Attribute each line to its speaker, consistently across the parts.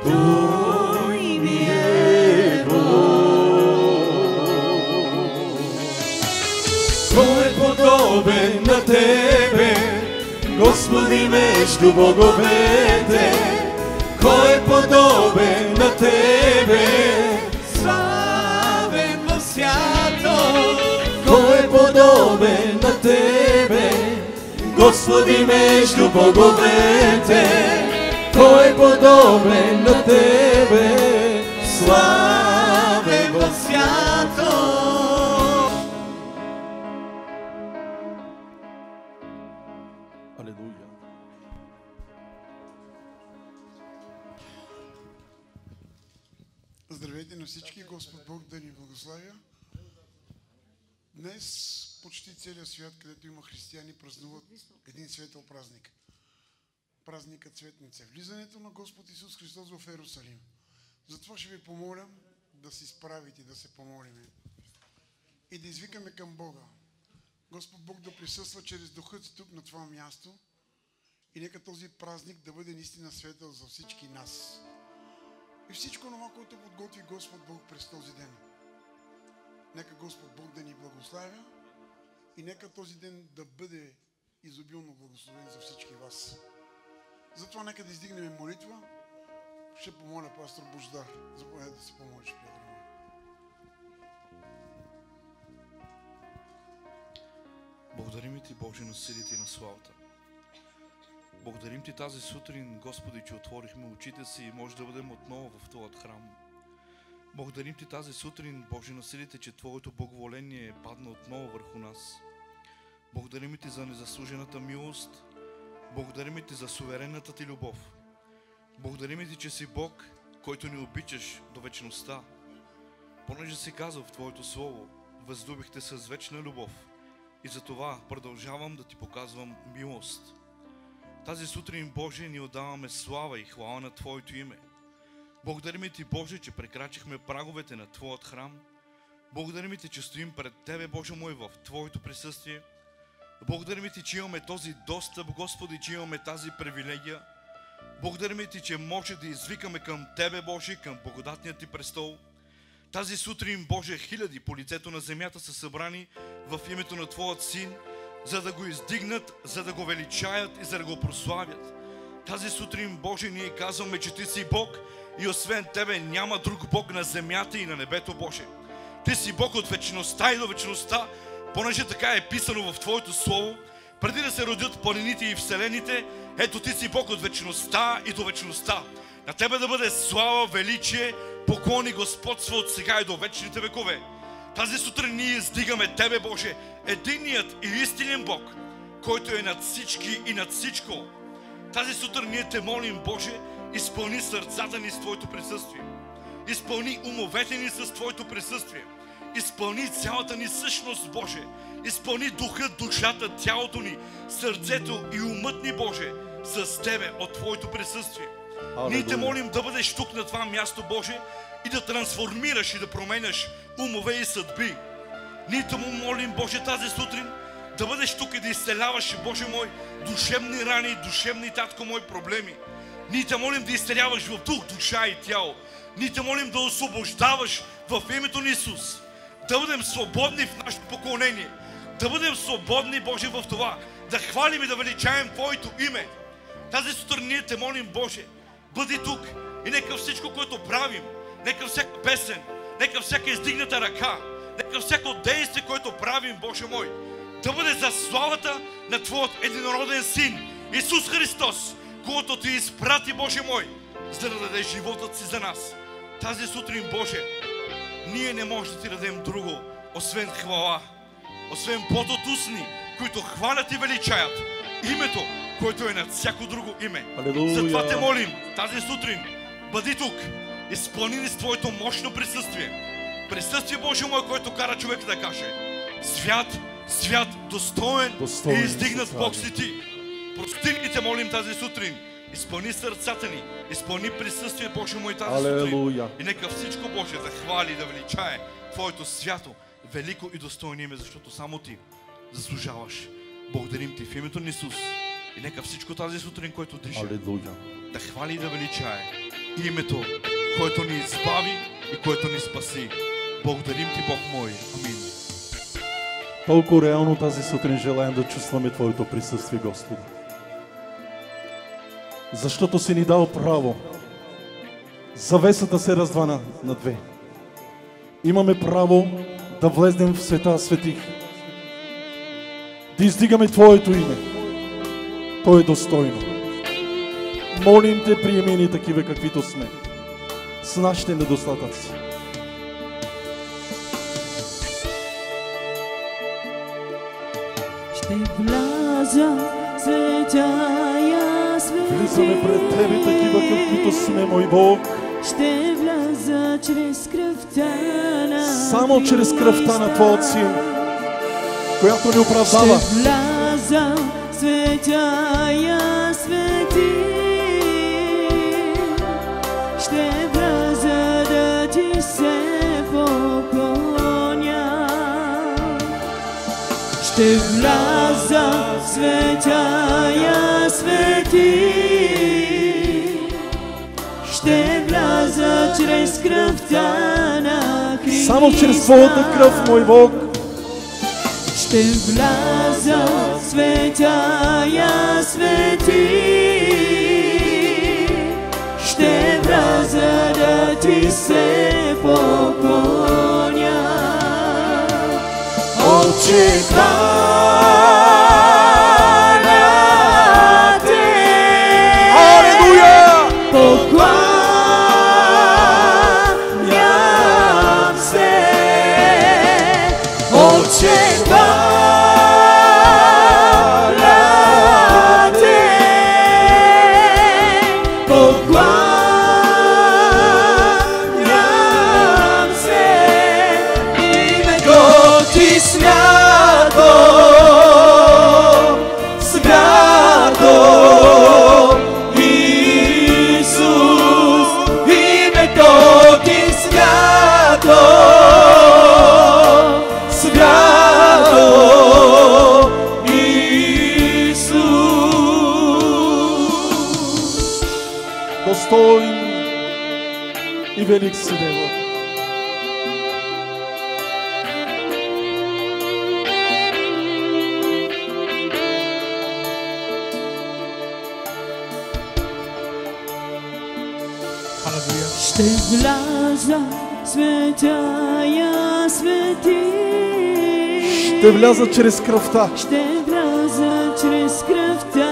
Speaker 1: Той ми е Бог. Кой е подобен на Тебе, Господи, между боговете? Кой е подобен на Тебе, славен в свято? Кой е подобен на Тебе, Господи, между боговете? Кой е подобен на Тебе, славен в свято?
Speaker 2: Алелуя.
Speaker 3: Здравейте на всички, Господ Бог да ни благославя. Днес почти целият свят, където има християни, празнуват един светъл празник. Празникът Цветница. Влизането на Господ Исус Христос в Иерусалим. Затова ще ви помоля да се изправите, да се помолиме и да извикаме към Бога. Господ Бог да присъства чрез Духът си тук на това място и нека този празник да бъде наистина светъл за всички нас. И всичко това, което подготви Господ Бог през този ден. Нека Господ Бог да ни благославя и нека този ден да бъде изобилно благословен за всички вас. Затова нека да издигнем молитва. Ще помоля пастор Бождар. Заповядай да се помолиш, приятел.
Speaker 2: Благодарим Ти, Боже, на силите и на славата. Благодарим Ти тази сутрин, Господи, че отворихме очите си и може да бъдем отново в Твоят храм. Благодарим Ти тази сутрин, Боже, на силите, че Твоето благоволение падна отново върху нас. Благодарим Ти за незаслужената милост. Благодарим Ти за суверенната Ти любов. Благодарим Ти, че си Бог, който ни обичаш до вечността. Понеже си казал в Твоето Слово, възлюбихте с вечна любов. И за това продължавам да Ти показвам милост. Тази сутрин, Боже, ни отдаваме слава и хвала на Твоето име. Благодарим Ти, Боже, че прекрачихме праговете на Твоят храм. Благодарим Ти, че стоим пред Тебе, Боже мой, в Твоето присъствие. Благодарим Ти, че имаме този достъп, Господи, че имаме тази привилегия. Благодарим Ти, че може да извикаме към Тебе, Боже, към благодатния Ти престол. Тази сутрин, Боже, хиляди по лицето на земята са събрани в името на Твоят Син, за да го издигнат, за да го величаят и за да го прославят. Тази сутрин, Боже, ние казваме, че Ти си Бог и освен Тебе няма друг Бог на земята и на небето, Боже. Ти си Бог от вечността и до вечността, понеже така е писано в Твоето Слово. Преди да се родят планините и вселените, ето Ти си Бог от вечността и до вечността. На Тебе да бъде слава, величие, поклон и господство от сега и до вечните векове. Тази сутрин ние издигаме Тебе, Боже, единният и истинен Бог, който е над всички и над всичко. Тази сутрин ние Те молим, Боже, изпълни сърцата ни с Твоето присъствие. Изпълни умовете ни с Твоето присъствие. Изпълни цялата ни същност, Боже. Изпълни духът, душата, тялото ни, сърцето и умът ни, Боже, с Тебе от Твоето присъствие. Ние Те молим да бъдеш тук на това място, Боже, и да трансформираш и да променяш умове и съдби. Ние Те молим, Боже, тази сутрин да бъдеш тук и да изцеляваш, Боже мой, душевни рани, душевни, Татко мой, проблеми. Ние Те молим да изцеляваш в дух, душа и тяло. Ние Те молим да освобождаваш в името на Исус. Да бъдем свободни в нашето поклонение. Да бъдем свободни, Боже, в това. Да хвалим и да величаем Твоето име. Тази сутрин ние Те молим, Боже, бъди тук и нека всичко, което правим, нека всяка песен, нека всяка издигната ръка, нека всяко действие, което правим, Боже мой, да бъде за славата на Твоят единороден Син, Исус Христос, който Ти изпрати, Боже мой, за да даде животът си за нас. Тази сутрин, Боже, ние не можем да Ти дадем друго, освен хвала, освен плод от устни, които хвалят и величаят името, който е над всяко друго име.
Speaker 1: Алелуя.
Speaker 2: Затова Те молим тази сутрин, бъди тук, изпълни ни с Твоето мощно присъствие. Присъствие, Боже мой, което кара човек да каже: свят, свят, достоен и издигнат Бог си Ти. Прости ни, Те молим тази сутрин. Изпълни сърцата ни, изпълни присъствие, Боже мой, тази сутрин. И нека всичко, Боже, да хвали и да величае Твоето свято, велико и достойно име, защото само Ти заслужаваш. Благодарим Ти в името на Исус. И нека всичко тази сутрин, което диша, да хвали и да величае името, което ни избави и което ни спаси. Благодарим Ти, Бог мой. Амин.
Speaker 1: Толкова реално тази сутрин желаем да чувстваме Твоето присъствие, Господи. Защото си ни дал право. Завесата се раздва на две. Имаме право да влезнем в света светих. Да издигаме Твоето име. То е достойно. Молим Те, приеми ни такива каквито сме. С нашите недостатъци.
Speaker 4: Ще вляза светая свети.
Speaker 1: Влизаме пред Тебе такива каквито сме, мой Бог.
Speaker 4: Ще вляза чрез кръвта на
Speaker 1: Само чрез кръвта на Твоят Син, която ни оправдава.
Speaker 4: Ще вляза светая свети. Ще вляза да Ти се поклоня. Ще вляза светая свети. Ще вляза чрез кръвта на Христа.
Speaker 1: Само чрез Твоята кръв, мой Бог.
Speaker 4: Ще вляза светая свети. Ще вляза да Ти се поклоня. Отче, хваля Те.
Speaker 1: Алелуя!
Speaker 4: Покланям се. Отче, хваля Те. Покланям се. Името Ти свято, свято, Исус. Името Ти свято, свято, Исус.
Speaker 1: Достоин и велик си, Дева.
Speaker 4: Ще вляза светая свети.
Speaker 1: Ще вляза чрез кръвта.
Speaker 4: Ще вляза чрез кръвта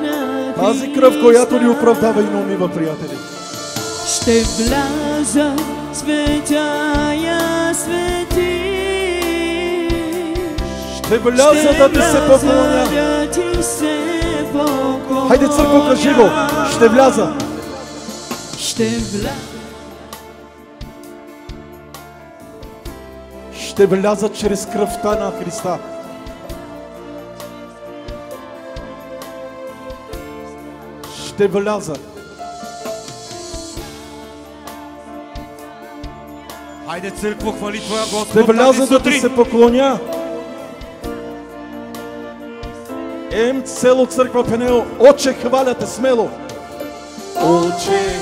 Speaker 4: на Христа.
Speaker 1: Тази кръв, която ни оправдава и не умива, приятели.
Speaker 4: Ще вляза светая свети.
Speaker 1: Ще вляза да Ти се поклоня.
Speaker 4: да Ти се поклоня.
Speaker 1: Хайде, църкво, кажи го. Ще вляза.
Speaker 4: Ще вляза.
Speaker 1: Ще вляза чрез кръвта на Христа. Ще вляза.
Speaker 5: Хайде, църкво, хвали Твоя Господ.
Speaker 1: Ще вляза
Speaker 5: тази
Speaker 1: да Ти
Speaker 5: сутрин.
Speaker 1: се поклоня. Цело църква Пенео, Отче, хваля Те смело. Отче,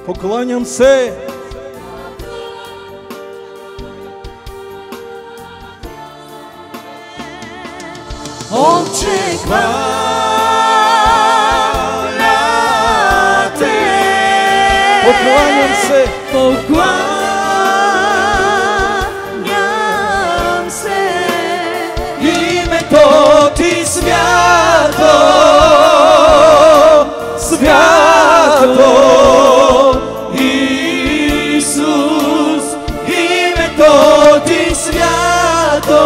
Speaker 1: покланям се.
Speaker 4: Отче, хваля Те.
Speaker 1: Покланям се.
Speaker 4: Покланям се. Името Ти свято, свято, Исус. Името Ти свято,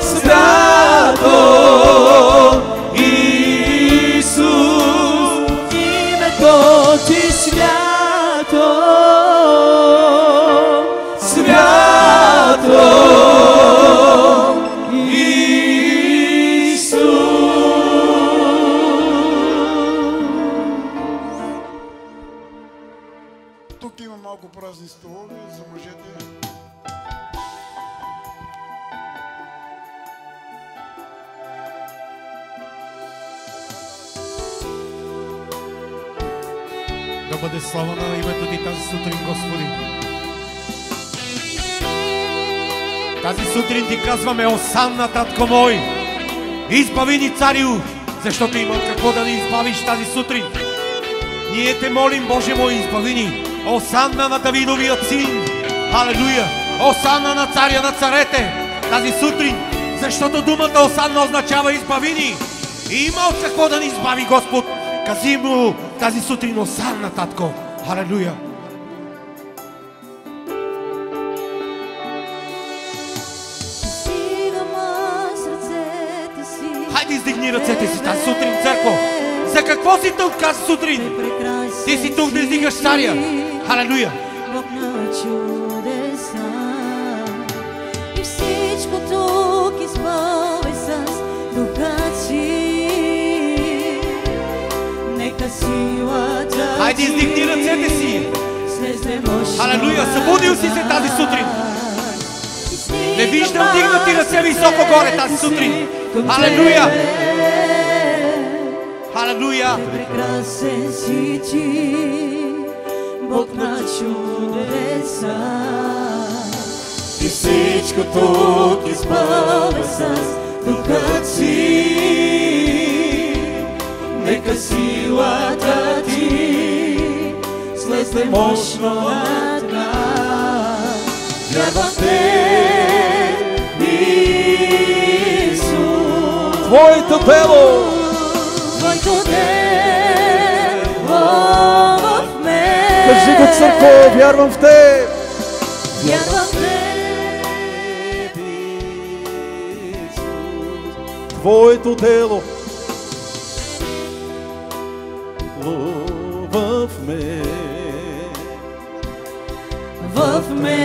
Speaker 4: свято, Исус. Името Ти свято, свято,
Speaker 3: Тук има малко празни столове за мъжете.
Speaker 5: Да бъде слава на името Ти тази сутрин, Господи. Тази сутрин Ти казваме: Осанна, татко мой, избави ни, царю, защото има какво да ни избавиш тази сутрин. Ние Те молим, Боже мой, избави ни. Осанна на Давидовия син. Халелуя! Осанна на царя на царете тази сутрин, защото думата Осанна означава избави ни. И има от какво да ни избави Господ. Кази му тази сутрин: Осанна, татко. Халелуя! Хайде, издигни ръцете си тази сутрин, църкво. За какво си тук тази сутрин? Ти си тук да издигаш царя. Халелуя!
Speaker 4: Бог на чудеса и всичко тук изпълни с духа си. Нека силата ти,
Speaker 5: хайде, издигни ръцете си. Халелуя! Събудил си се тази сутрин. Не виждам дигнати ръце високо горе тази сутрин. Халелуя! Халелуя!
Speaker 4: Прекрасен си Ти, Бог на чудеса и всичко тук изпълни с духа си. Нека силата Ти слезе мощно над нас. Вярвам в Теб, Исус.
Speaker 1: Твоето дело,
Speaker 4: Твоето дело в мен.
Speaker 1: кажи го, църкво, вярвам в Теб.
Speaker 4: Вярвам в Теб, Исус.
Speaker 1: Твоето дело в мен.
Speaker 4: В мен,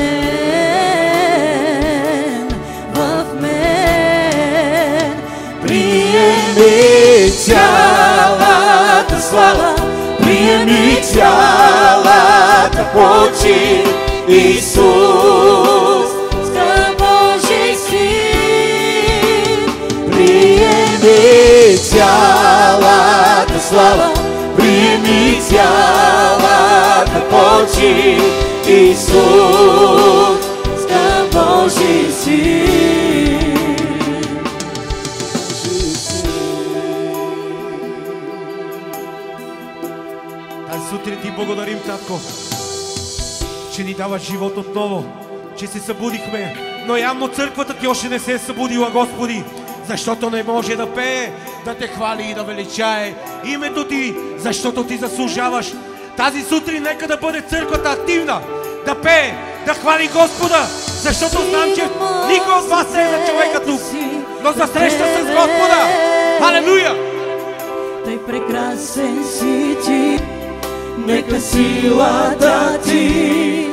Speaker 4: в мен, приеми цялата слава, приеми цялата почит, Исус, скъп Божи син. Приеми цялата слава, приеми цялата почит, Исус, скъп Божи син.
Speaker 5: Тази сутрин Ти благодарим, татко, че ни дава живот отново, че се събудихме, но явно църквата Ти още не се е събудила, Господи, защото не може да пее, да Те хвали и да величае името Ти, защото Ти заслужаваш. Тази сутрин нека да бъде църквата активна, да пее, да хвали Господа, защото знам, че никой от вас не е за човека тук, но за среща с Господа. Халелуя!
Speaker 4: Той прекрасен си Ти, нека силата Ти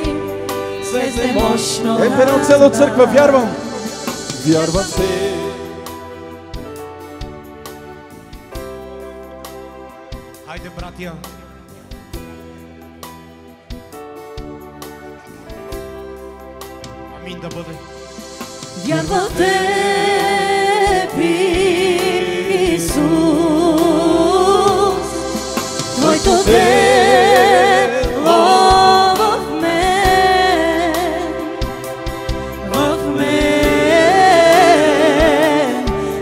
Speaker 4: слезе мощно.
Speaker 1: Едно цяло църква, вярвам. Вярвам в Теб.
Speaker 5: Хайде, братия! Амин да бъде.
Speaker 4: Вярвам в Теб, Исус. Твоето дело в мен, в мен,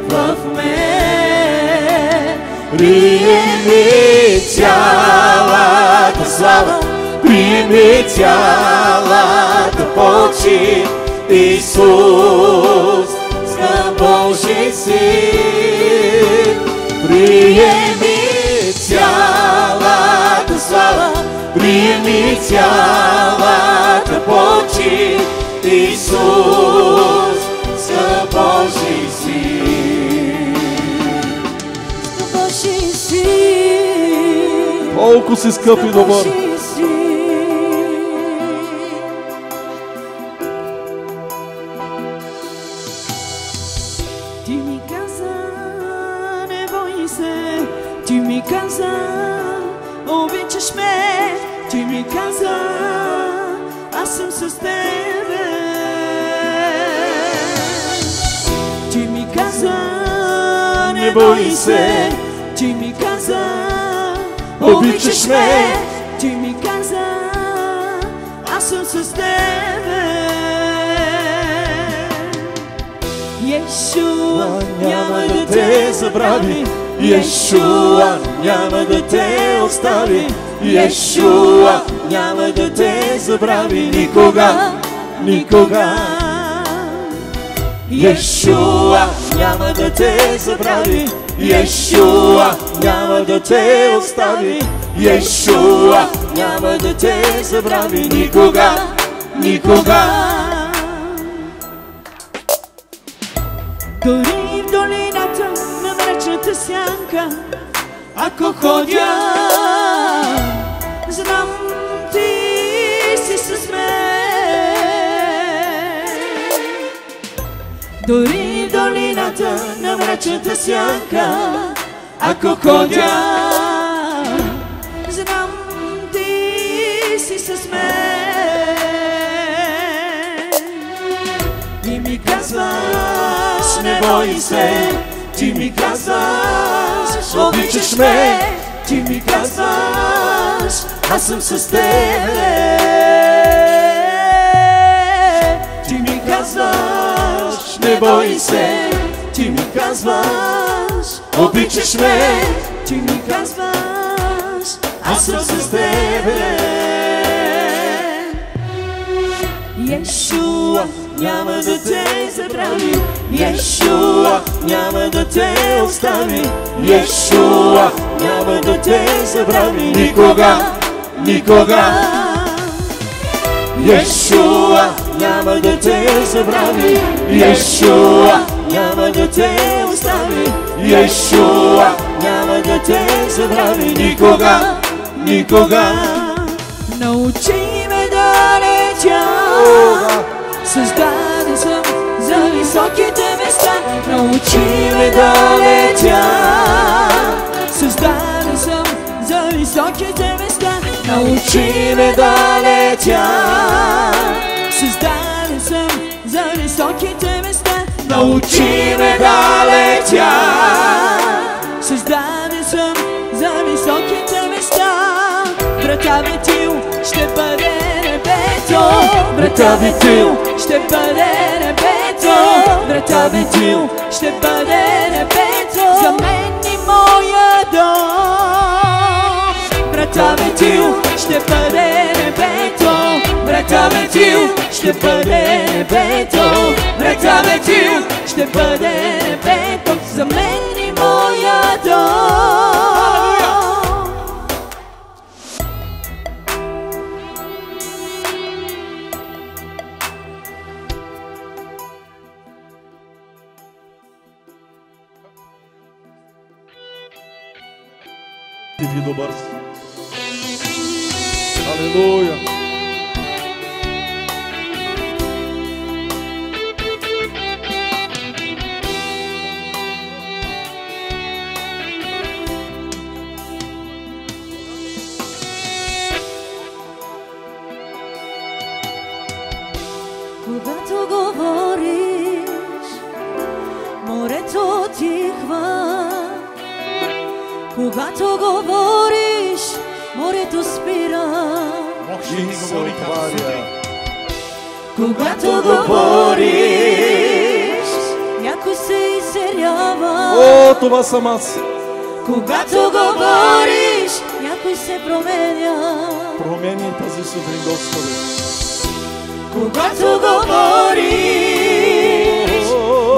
Speaker 4: в мен. Приеми цялата слава, приеми цялата почит, Исус, скъп Божи син. Приеми цялата слава, приеми цялата почит, Исус, скъп Божи син. Скъп Божи син.
Speaker 1: Колко си скъп и добър.
Speaker 4: Ти ми каза, не бой се, ти ми каза, обичаш ме, ти ми каза, аз съм с тебе. Ти ми каза, не бой се, ти ми каза, обичаш ме, ти ми каза, аз съм с тебе. Йешуа няма да те забрави, Йешуа няма да те остави, Йешуа няма да те забрави никога, никога. Йешуа няма да те забрави, Йешуа няма да те остави, Йешуа няма да те забрави никога, никога. Дори в долината на мрачната сянка, ако ходя, знам ти си с мен. Дори в долината на мрачната сянка, ако ходя, знам ти си с мен. И ми казваш, не бой се, ти ми казваш, обичаш ме, ти ми казваш, аз съм с тебе. Ти ми казваш, не бой се, ти ми казваш, обичаш ме, ти ми казваш, аз съм с тебе. Йешуа няма да те забрави, Йешуа няма да те остави, Йешуа няма да те забрави никога, никога. Йешуа няма да те забрави, Йешуа няма да те остави, Йешуа няма да те забрави никога, никога. Научи ме да летя, създаден съм за високите места. Научи ме да летя, създаден съм за високите места. Научи ме да летя, създаден съм за високите места. Научи ме да летя, създаден съм за високите места. Врата Ветил ще бъде небето, врата Ветил ще бъде небето, врата Ветил ще бъде небето за мен и моя дом. Врата Ветил ще бъде небето, врата Ветил ще бъде небето, врата Ветил ще бъде небето за мен и моя дом.
Speaker 1: Ти ви добър си. Алелуя.
Speaker 4: Когато говориш, морето отихва. Когато говориш, морето спира.
Speaker 5: Бог ще ни говори тази сутрин.
Speaker 4: Когато говориш, някой се изсерява.
Speaker 1: О, това съм аз.
Speaker 4: Когато говориш, някой се променя.
Speaker 1: Промени тази сутрин, Господи.
Speaker 4: Когато говориш,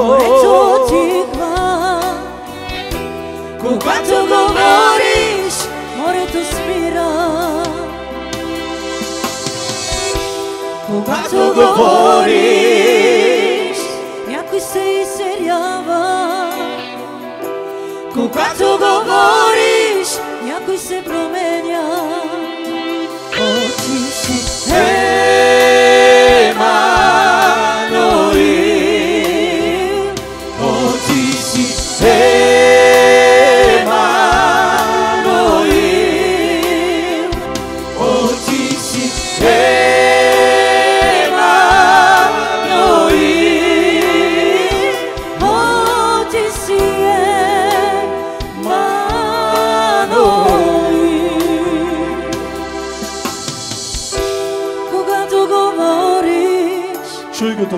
Speaker 4: морето отихва. Когато говориш, морето спира. Когато говориш, някой се изсерява. Когато говориш, някой се променя. О, ти си Емануил. О, ти си Емануил. О, ти си Емануил. О, ти си Емануил.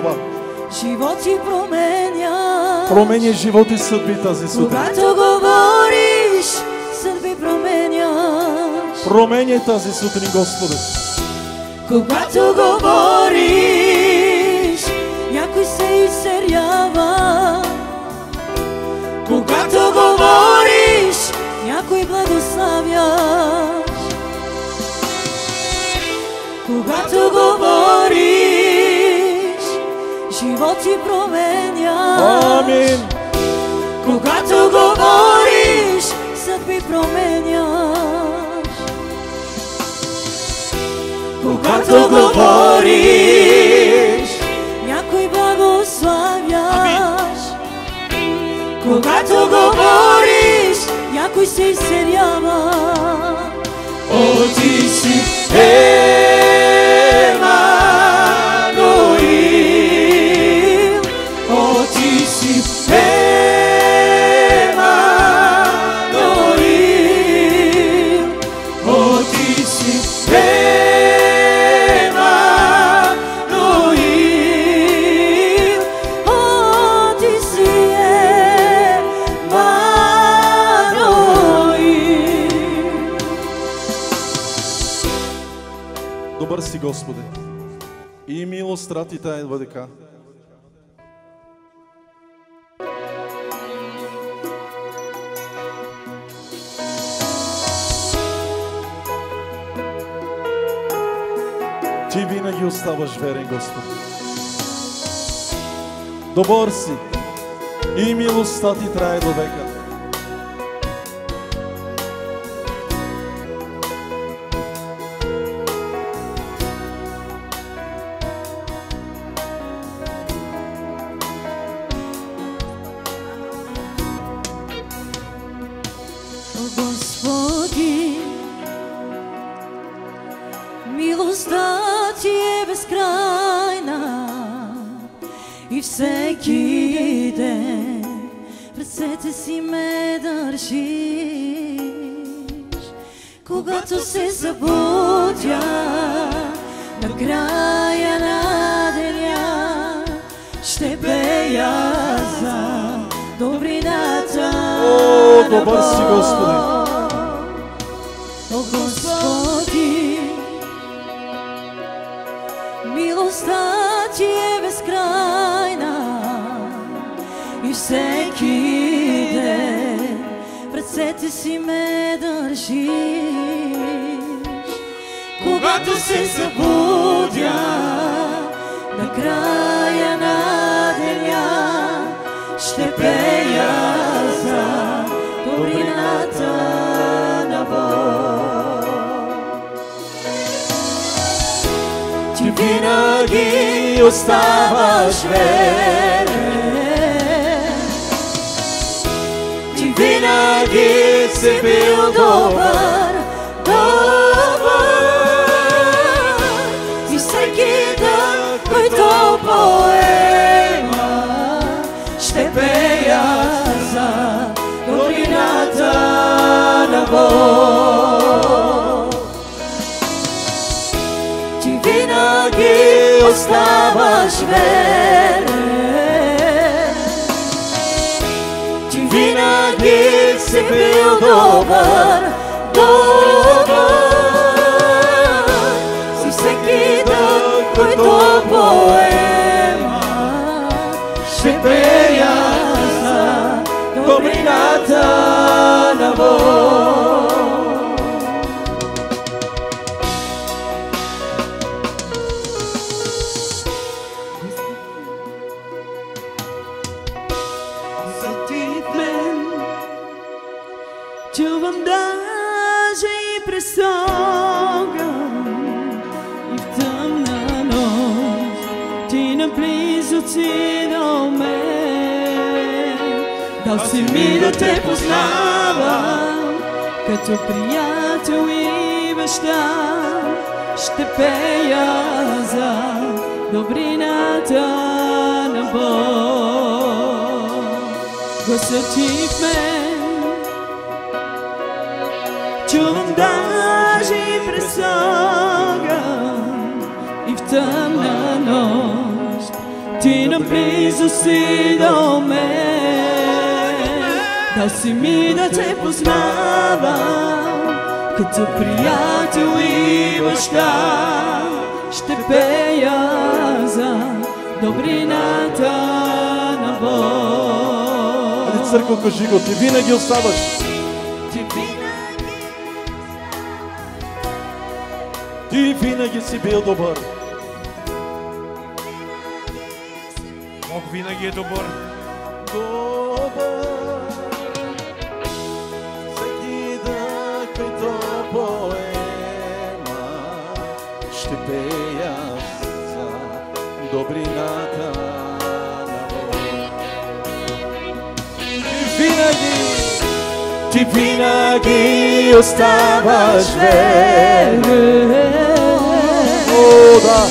Speaker 1: това.
Speaker 4: Животи променя.
Speaker 1: Променя животи и съдби тази сутрин.
Speaker 4: Когато говориш, съдби променяш.
Speaker 1: Променяй тази сутрин, Господи.
Speaker 4: Когато говориш, някой се изсерява. Когато говориш, някой благославяш. Когато говориш, животи променяш.
Speaker 1: Амин.
Speaker 4: Когато говориш, съдби променяш. Когато говориш, някой благославяш. Когато говориш, някой се изцелява. О, ти си Емануил, о, ти си Емануил, о, ти си Емануил, о, ти си Емануил.
Speaker 1: Добър си, Господи. И милост трати тая владика. Ти винаги оставаш верен, Господи. Добър си. И милостта ти трае до века.
Speaker 4: Господи, милостта ти е безкрайна и всеки ден в ръцете си ме държиш. Когато се събудя на края на деня, ще пея за добрината.
Speaker 1: О, добър си, Господи.
Speaker 4: О, Господи, милостта ти е безкрайна и всеки ден в ръцете си ме държиш. Когато се събудя на края на деня, ще пея за добрината на Бог. Ти винаги оставаш верен. Ти винаги си бил добър, добър. И всеки ден, който поема, ще пея за добрината на Бог. Ти винаги оставаш верен. Ти винаги си бил добър, добър. Си всеки ден, който поема, ще пея за добрината на Бог. За ти в мен чувам даже и през огън и в тъмна нощ ти наблизо си до мен. Дал си ми да те познавам като приятел и баща. Ще пея за добрината на Бог. Гласът ти в мен чувам даже и през огън и в тъмна нощ Ти наблизо си до мен, дал си ми да те познавам, като приятел и баща. Ще пея за добрината на Бог.
Speaker 1: Али църква, кажи го, ти винаги оставаш. Ти винаги си бил добър.
Speaker 5: Бог винаги е добър.
Speaker 1: Добър. Всеки дъх, който поема, ще пея за добрината на Бог. Ти винаги оставаш верен. О, да.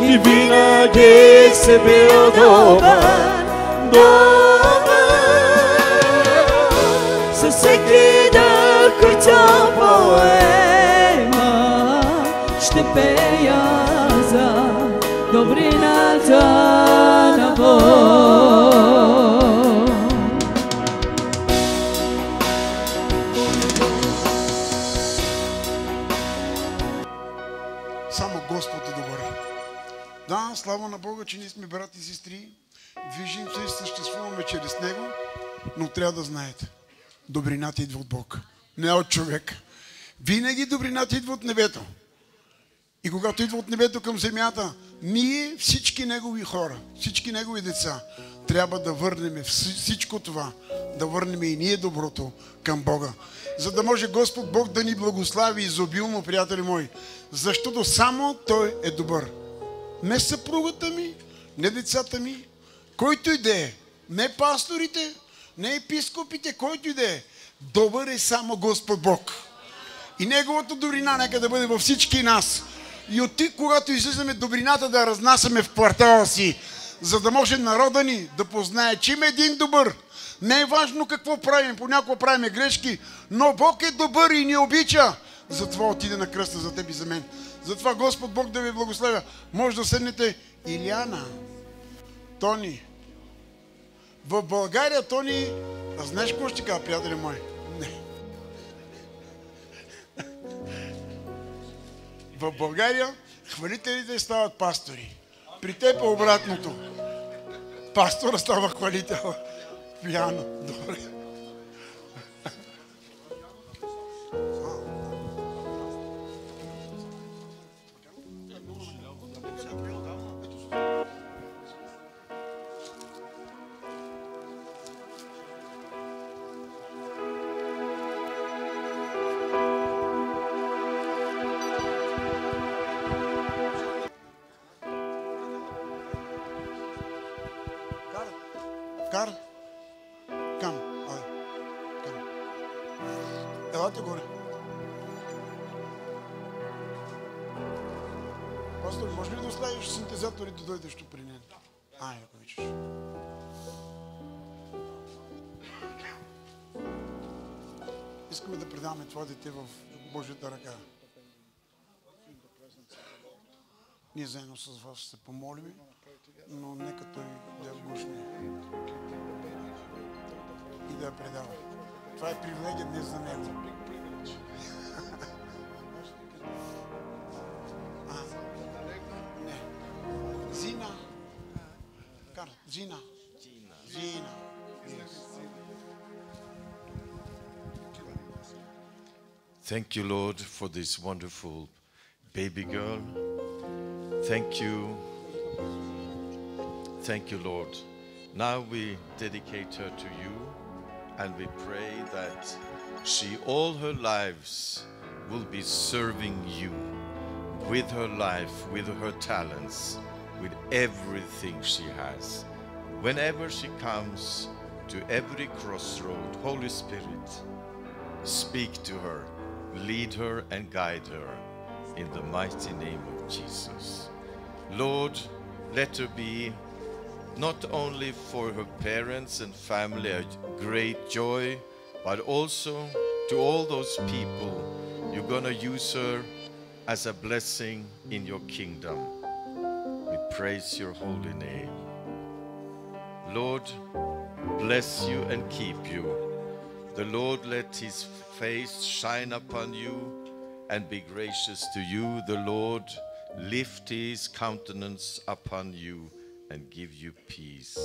Speaker 1: Ти винаги си бил добър, добър.
Speaker 4: Със всеки дъх, който поема, ще пея за добрината на Бог.
Speaker 3: Само Господ е добър. Да, слава на Бога, че ние сме брати и сестри, движим се и съществуваме чрез Него, но трябва да знаете, добрината идва от Бог, не от човек. Винаги добрината идва от небето. И когато идва от небето към земята, ние, всички Негови хора, всички Негови деца, трябва да върнем всичко това, да върнем и ние доброто към Бога. За да може Господ Бог да ни благослави изобилно, приятели мои, защото само Той е добър. Не съпругата ми, не децата ми, който и да е, не пасторите, не епископите, който и да е. Добър е само Господ Бог. И Неговата добрина нека да бъде във всички нас. И от ти, когато излизаме добрината, да разнасяме в квартала си, за да може народа ни да познае, че има един добър. Не е важно какво правим, понякога правим грешки, но Бог е добър и ни обича. Затова отиде на кръста за теб и за мен. Затова Господ Бог да ви благославя. Може да седнете. Илияна, Тони. В България, Тони, а знаеш какво ще кажа, приятели мои? Не. В България хвалителите стават пастори. При теб е обратното. Пастора става хвалител. Пияно. Добре. Кар, кам, кам. Елате горе. Пастор, може ли да оставиш синтезатори да дойдеш тук при нея? Ако обичаш. Искаме да предаваме това дете в Божията ръка. Ние заедно с вас се помолим, но нека той да я глушне и да я предава. Това е привилегия днес за него. Не. Зина. Зина. Зина.
Speaker 6: Thank you, Lord, for this wonderful baby girl. Thank you. Thank you, Lord. Now we dedicate her to you and we pray that she all her lives will be serving you with her life, with her talents, with everything she has. Whenever she comes to every crossroad, Holy Spirit, speak to her, lead her and guide her in the mighty name of Jesus. Lord, let her be not only for her parents and family a great joy, but also to all those people you're going to use her as a blessing in your kingdom. We praise your holy name. Lord, bless you and keep you. The Lord let his face shine upon you and be gracious to you. The Lord lift his countenance upon you and give you peace.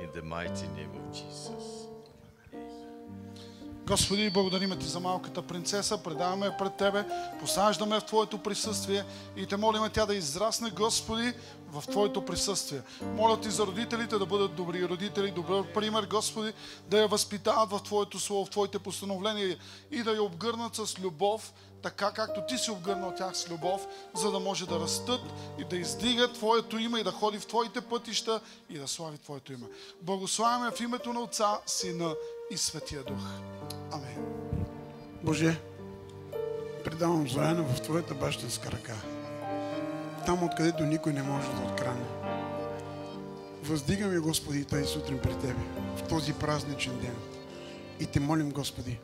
Speaker 6: In the mighty name of Jesus.
Speaker 3: Господи, благодарим Ти за малката принцеса, предаваме я пред Тебе, посаждаме в Твоето присъствие и Те молим тя да израсне, Господи, в Твоето присъствие. Моля Ти за родителите да бъдат добри родители, добър пример, Господи, да я възпитават в Твоето Слово, в Твоите постановления и да я обгърнат с любов, така както Ти си обгърнал тях с любов, за да може да растат и да издигат Твоето име и да ходи в Твоите пътища и да слави Твоето име. Благославяме в името на Отца, Сина и Светия Дух. Амин. Боже, предавам Зояна в Твоята бащинска ръка. Там, откъдето никой не може да открадне. Въздигаме, Господи, тази сутрин при Тебе, в този празничен ден. И Те молим, Господи,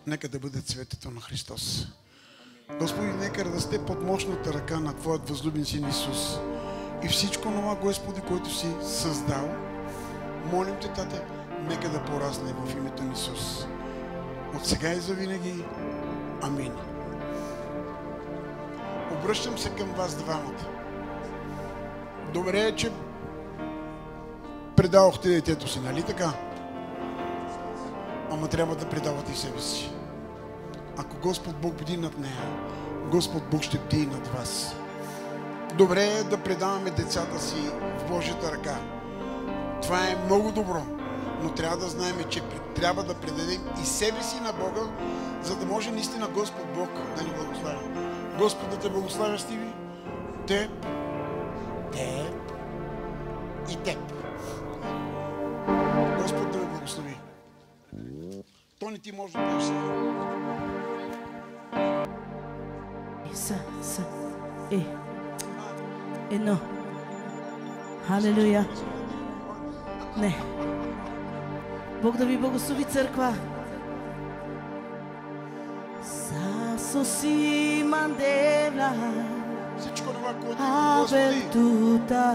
Speaker 3: нека да бъде цветето на Христос. Господи, нека да расте под мощната ръка на Твоят възлюбен Син Исус. И всичко това, Господи, което си създал, молим Те, Тате, нека да порасне в името на Исус. От сега и завинаги. Амин. Обръщам се към вас двамата. Добре е, че предавахте детето си, нали така? Ама трябва да предавате и себе си. Ако Господ Бог бди над нея, Господ Бог ще бди и над вас. Добре е да предаваме децата си в Божията ръка. Това е много добро, но трябва да знаем, че трябва да предадем и себе си на Бога, за да може наистина Господ Бог да ни благославя. Господ да те благославя, Стиви, теб и теб. Господ да ме благослови. Тони, ти може да пееш
Speaker 4: сега. Едно. Халелуя. Не. Бог да ви благослови, църква. Сасоси мандела.
Speaker 3: всичко това, което Господи.
Speaker 4: Apertuta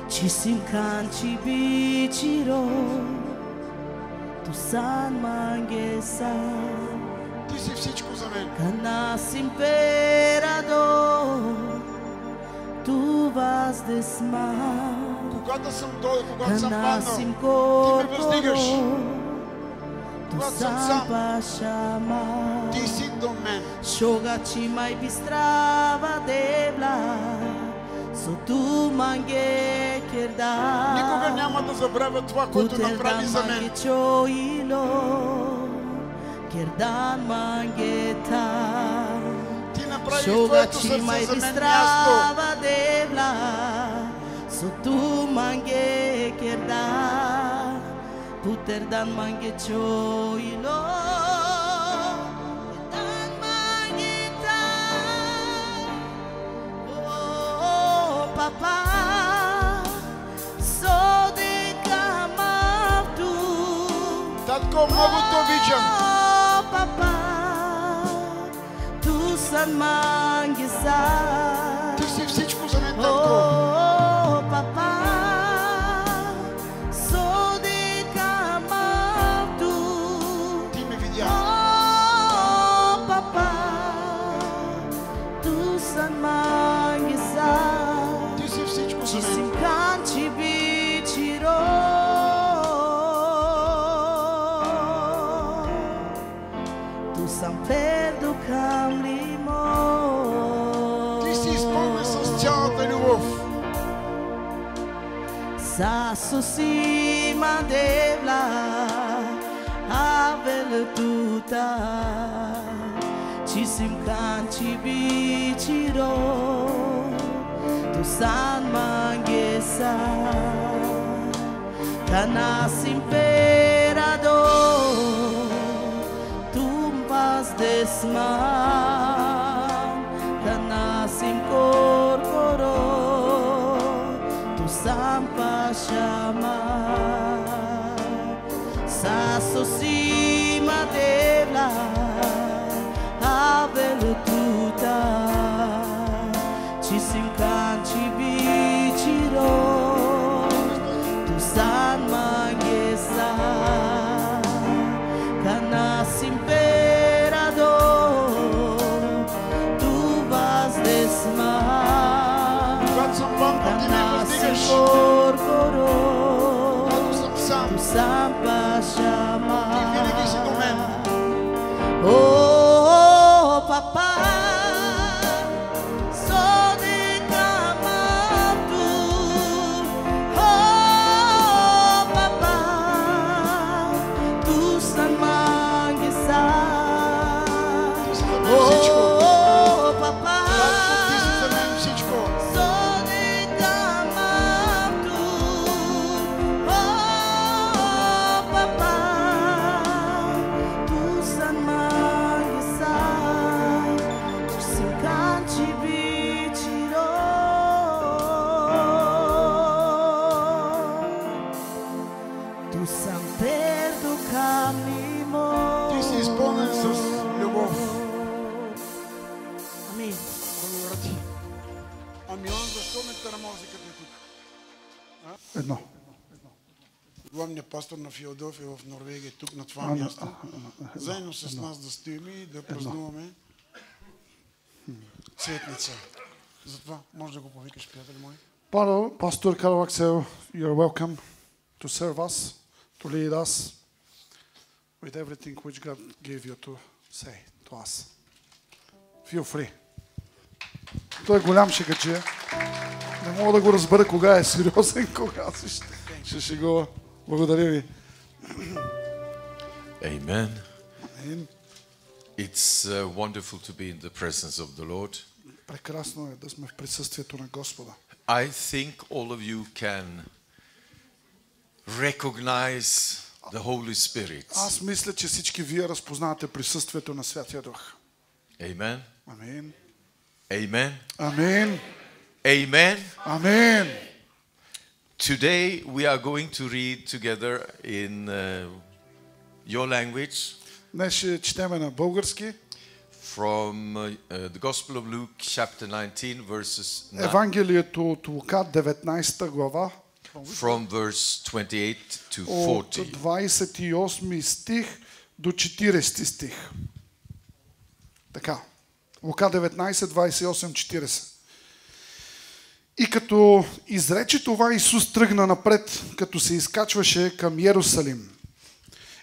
Speaker 4: ci si incanci biciro tu san manghesa
Speaker 3: Ти си всичко за мен.
Speaker 4: canas imperador tu vas desmar
Speaker 3: Когато съм долу, когато съм
Speaker 4: canas
Speaker 3: паднал,
Speaker 4: incorporo
Speaker 3: ти ме въздигаш.
Speaker 4: tu
Speaker 3: Когато съм
Speaker 4: san
Speaker 3: сам,
Speaker 4: pashama
Speaker 3: ти си до мен.
Speaker 4: Shogachi mai bistrava debla so tu mange kerda
Speaker 3: Никога няма да забравя това, което направи за мен.
Speaker 4: choilo kerdan mangeta
Speaker 3: Ти направи в твоето
Speaker 4: Shogachi
Speaker 3: сърце
Speaker 4: mai
Speaker 3: за мен място.
Speaker 4: bistrava debla so tu mange kerda puterdan mange choilo Papa, so decamatu.
Speaker 3: Татко, много те обичам.
Speaker 4: Papa, tu san mangesa.
Speaker 3: Ти си всичко за мен, татко.
Speaker 4: Papa, so decamatu.
Speaker 3: Ти ме видя.
Speaker 4: Papa, tu san mangesa.
Speaker 3: Всичко за
Speaker 4: Ci si
Speaker 3: мен.
Speaker 4: incanci biciro Tu san perdu cam limo
Speaker 3: Ти си изпълнен с цялата любов.
Speaker 4: Sa susima devla Avel tuta Ci si incanci biciro Tu san manghesa canas imperador tu vas desman canas incorporo tu san pashama sasosima devla avelututa ci si incanci
Speaker 3: Ти си изпълнен с любов.
Speaker 4: Амин.
Speaker 3: Благодаря ти. Амион, защо ме тормози като тук? Едно. Главният пастор на Филаделфия в Норвегия, тук на това място, заедно с нас да стоим и да празнуваме Цветница. Затова може да го повикаш, приятели мой.
Speaker 7: Pastor Karl Axel, you're welcome to serve us, to lead us with everything which God gave you to say to us. Feel free. Той е голям шегаджия. Не мога да го разбера кога е сериозен, кога ще шегува. Благодаря ви.
Speaker 6: Amen.
Speaker 7: Амин.
Speaker 6: It's wonderful to be in the presence of the Lord.
Speaker 7: Прекрасно е да сме в присъствието на Господа.
Speaker 6: I think all of you can recognize the Holy Spirit.
Speaker 7: Аз мисля, че всички вие разпознавате присъствието на Святия Дух.
Speaker 6: Amen.
Speaker 7: Амин.
Speaker 6: Amen.
Speaker 7: Амин.
Speaker 6: Amen.
Speaker 7: Амин.
Speaker 6: Today we are going to read together in your language
Speaker 7: Днес ще четеме на български.
Speaker 6: from the Gospel of Luke chapter 19 verses 9,
Speaker 7: Евангелието от Лука 19 глава
Speaker 6: from verse 28 to
Speaker 7: от
Speaker 6: 40.
Speaker 7: 28 стих до 40 стих. Така. Лука 19, 28, 40. И като изрече това, Исус тръгна напред, като се изкачваше към Йерусалим.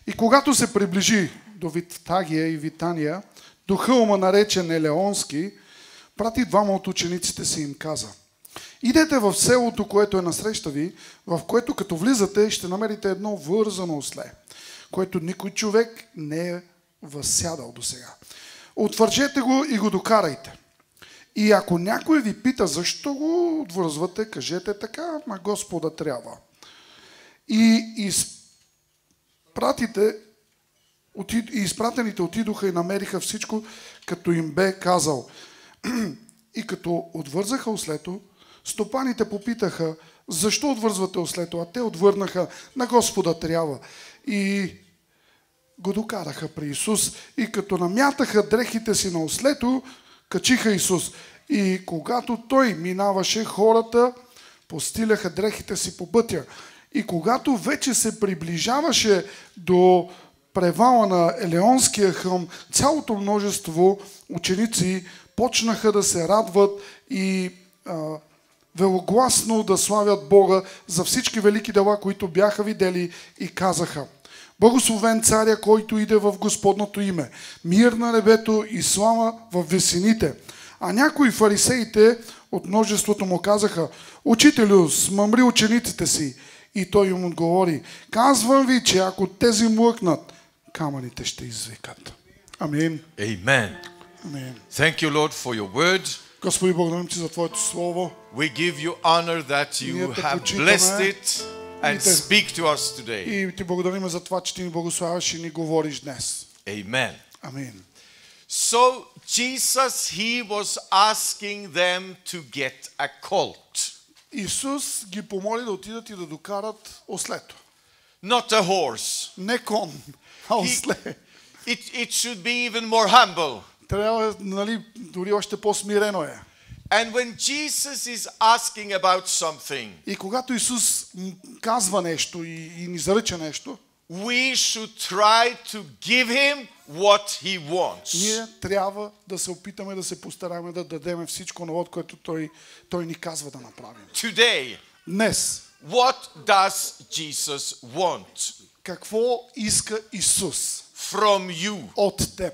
Speaker 7: И когато се приближи до Вифтагия и Витания, до хълма наречен Елеонски, прати двама от учениците си и им каза: идете в селото, което е насреща ви, в което като влизате ще намерите едно вързано осле, което никой човек не е възсядал досега. Отвържете го и го докарайте. И ако някой ви пита защо го отвързвате, кажете така, на Господа трябва. И изпратените отидоха и намериха всичко, като им бе казал. И като отвързаха ослето, стопаните попитаха: защо отвързвате ослето? А те отвърнаха: на Господа трябва. И го докараха при Исус и като намятаха дрехите си на ослето, качиха Исус. И когато той минаваше, хората постиляха дрехите си по пътя. И когато вече се приближаваше до превала на Елеонския хълм, цялото множество ученици почнаха да се радват и велогласно да славят Бога за всички велики дела, които бяха видели, и казаха: благословен царя, който иде в Господното име, мир на небето и слава в висините. А някои фарисеите от множеството му казаха: учителю, смъмри учениците си. И той им отговори: казвам ви, че ако тези млъкнат, камъните ще извикат. Амин.
Speaker 6: Amen.
Speaker 7: Амин.
Speaker 6: Thank you, Lord, for your word.
Speaker 7: Господи, благодарим ти за Твоето Слово.
Speaker 6: We give you honor that you have blessed it and speak to us today.
Speaker 7: И ти благодарим за това, че ти ни благославяш и ни говориш днес.
Speaker 6: Amen.
Speaker 7: Амин.
Speaker 6: So Jesus, he was asking them to get a colt.
Speaker 7: Исус ги помоли да отидат и да докарат ослето.
Speaker 6: Not a horse.
Speaker 7: Не кон, а осле.
Speaker 6: It should be even more humble.
Speaker 7: Трябва, нали, дори още по-смирено е.
Speaker 6: And when Jesus is asking about something,
Speaker 7: И когато Исус казва нещо и ни заръча нещо,
Speaker 6: we should try to give him what he wants.
Speaker 7: ние трябва да се опитаме да се постараем да дадем всичко на което той ни казва да направим.
Speaker 6: Today,
Speaker 7: Днес,
Speaker 6: what does Jesus want
Speaker 7: какво иска Исус
Speaker 6: from you?
Speaker 7: от теб?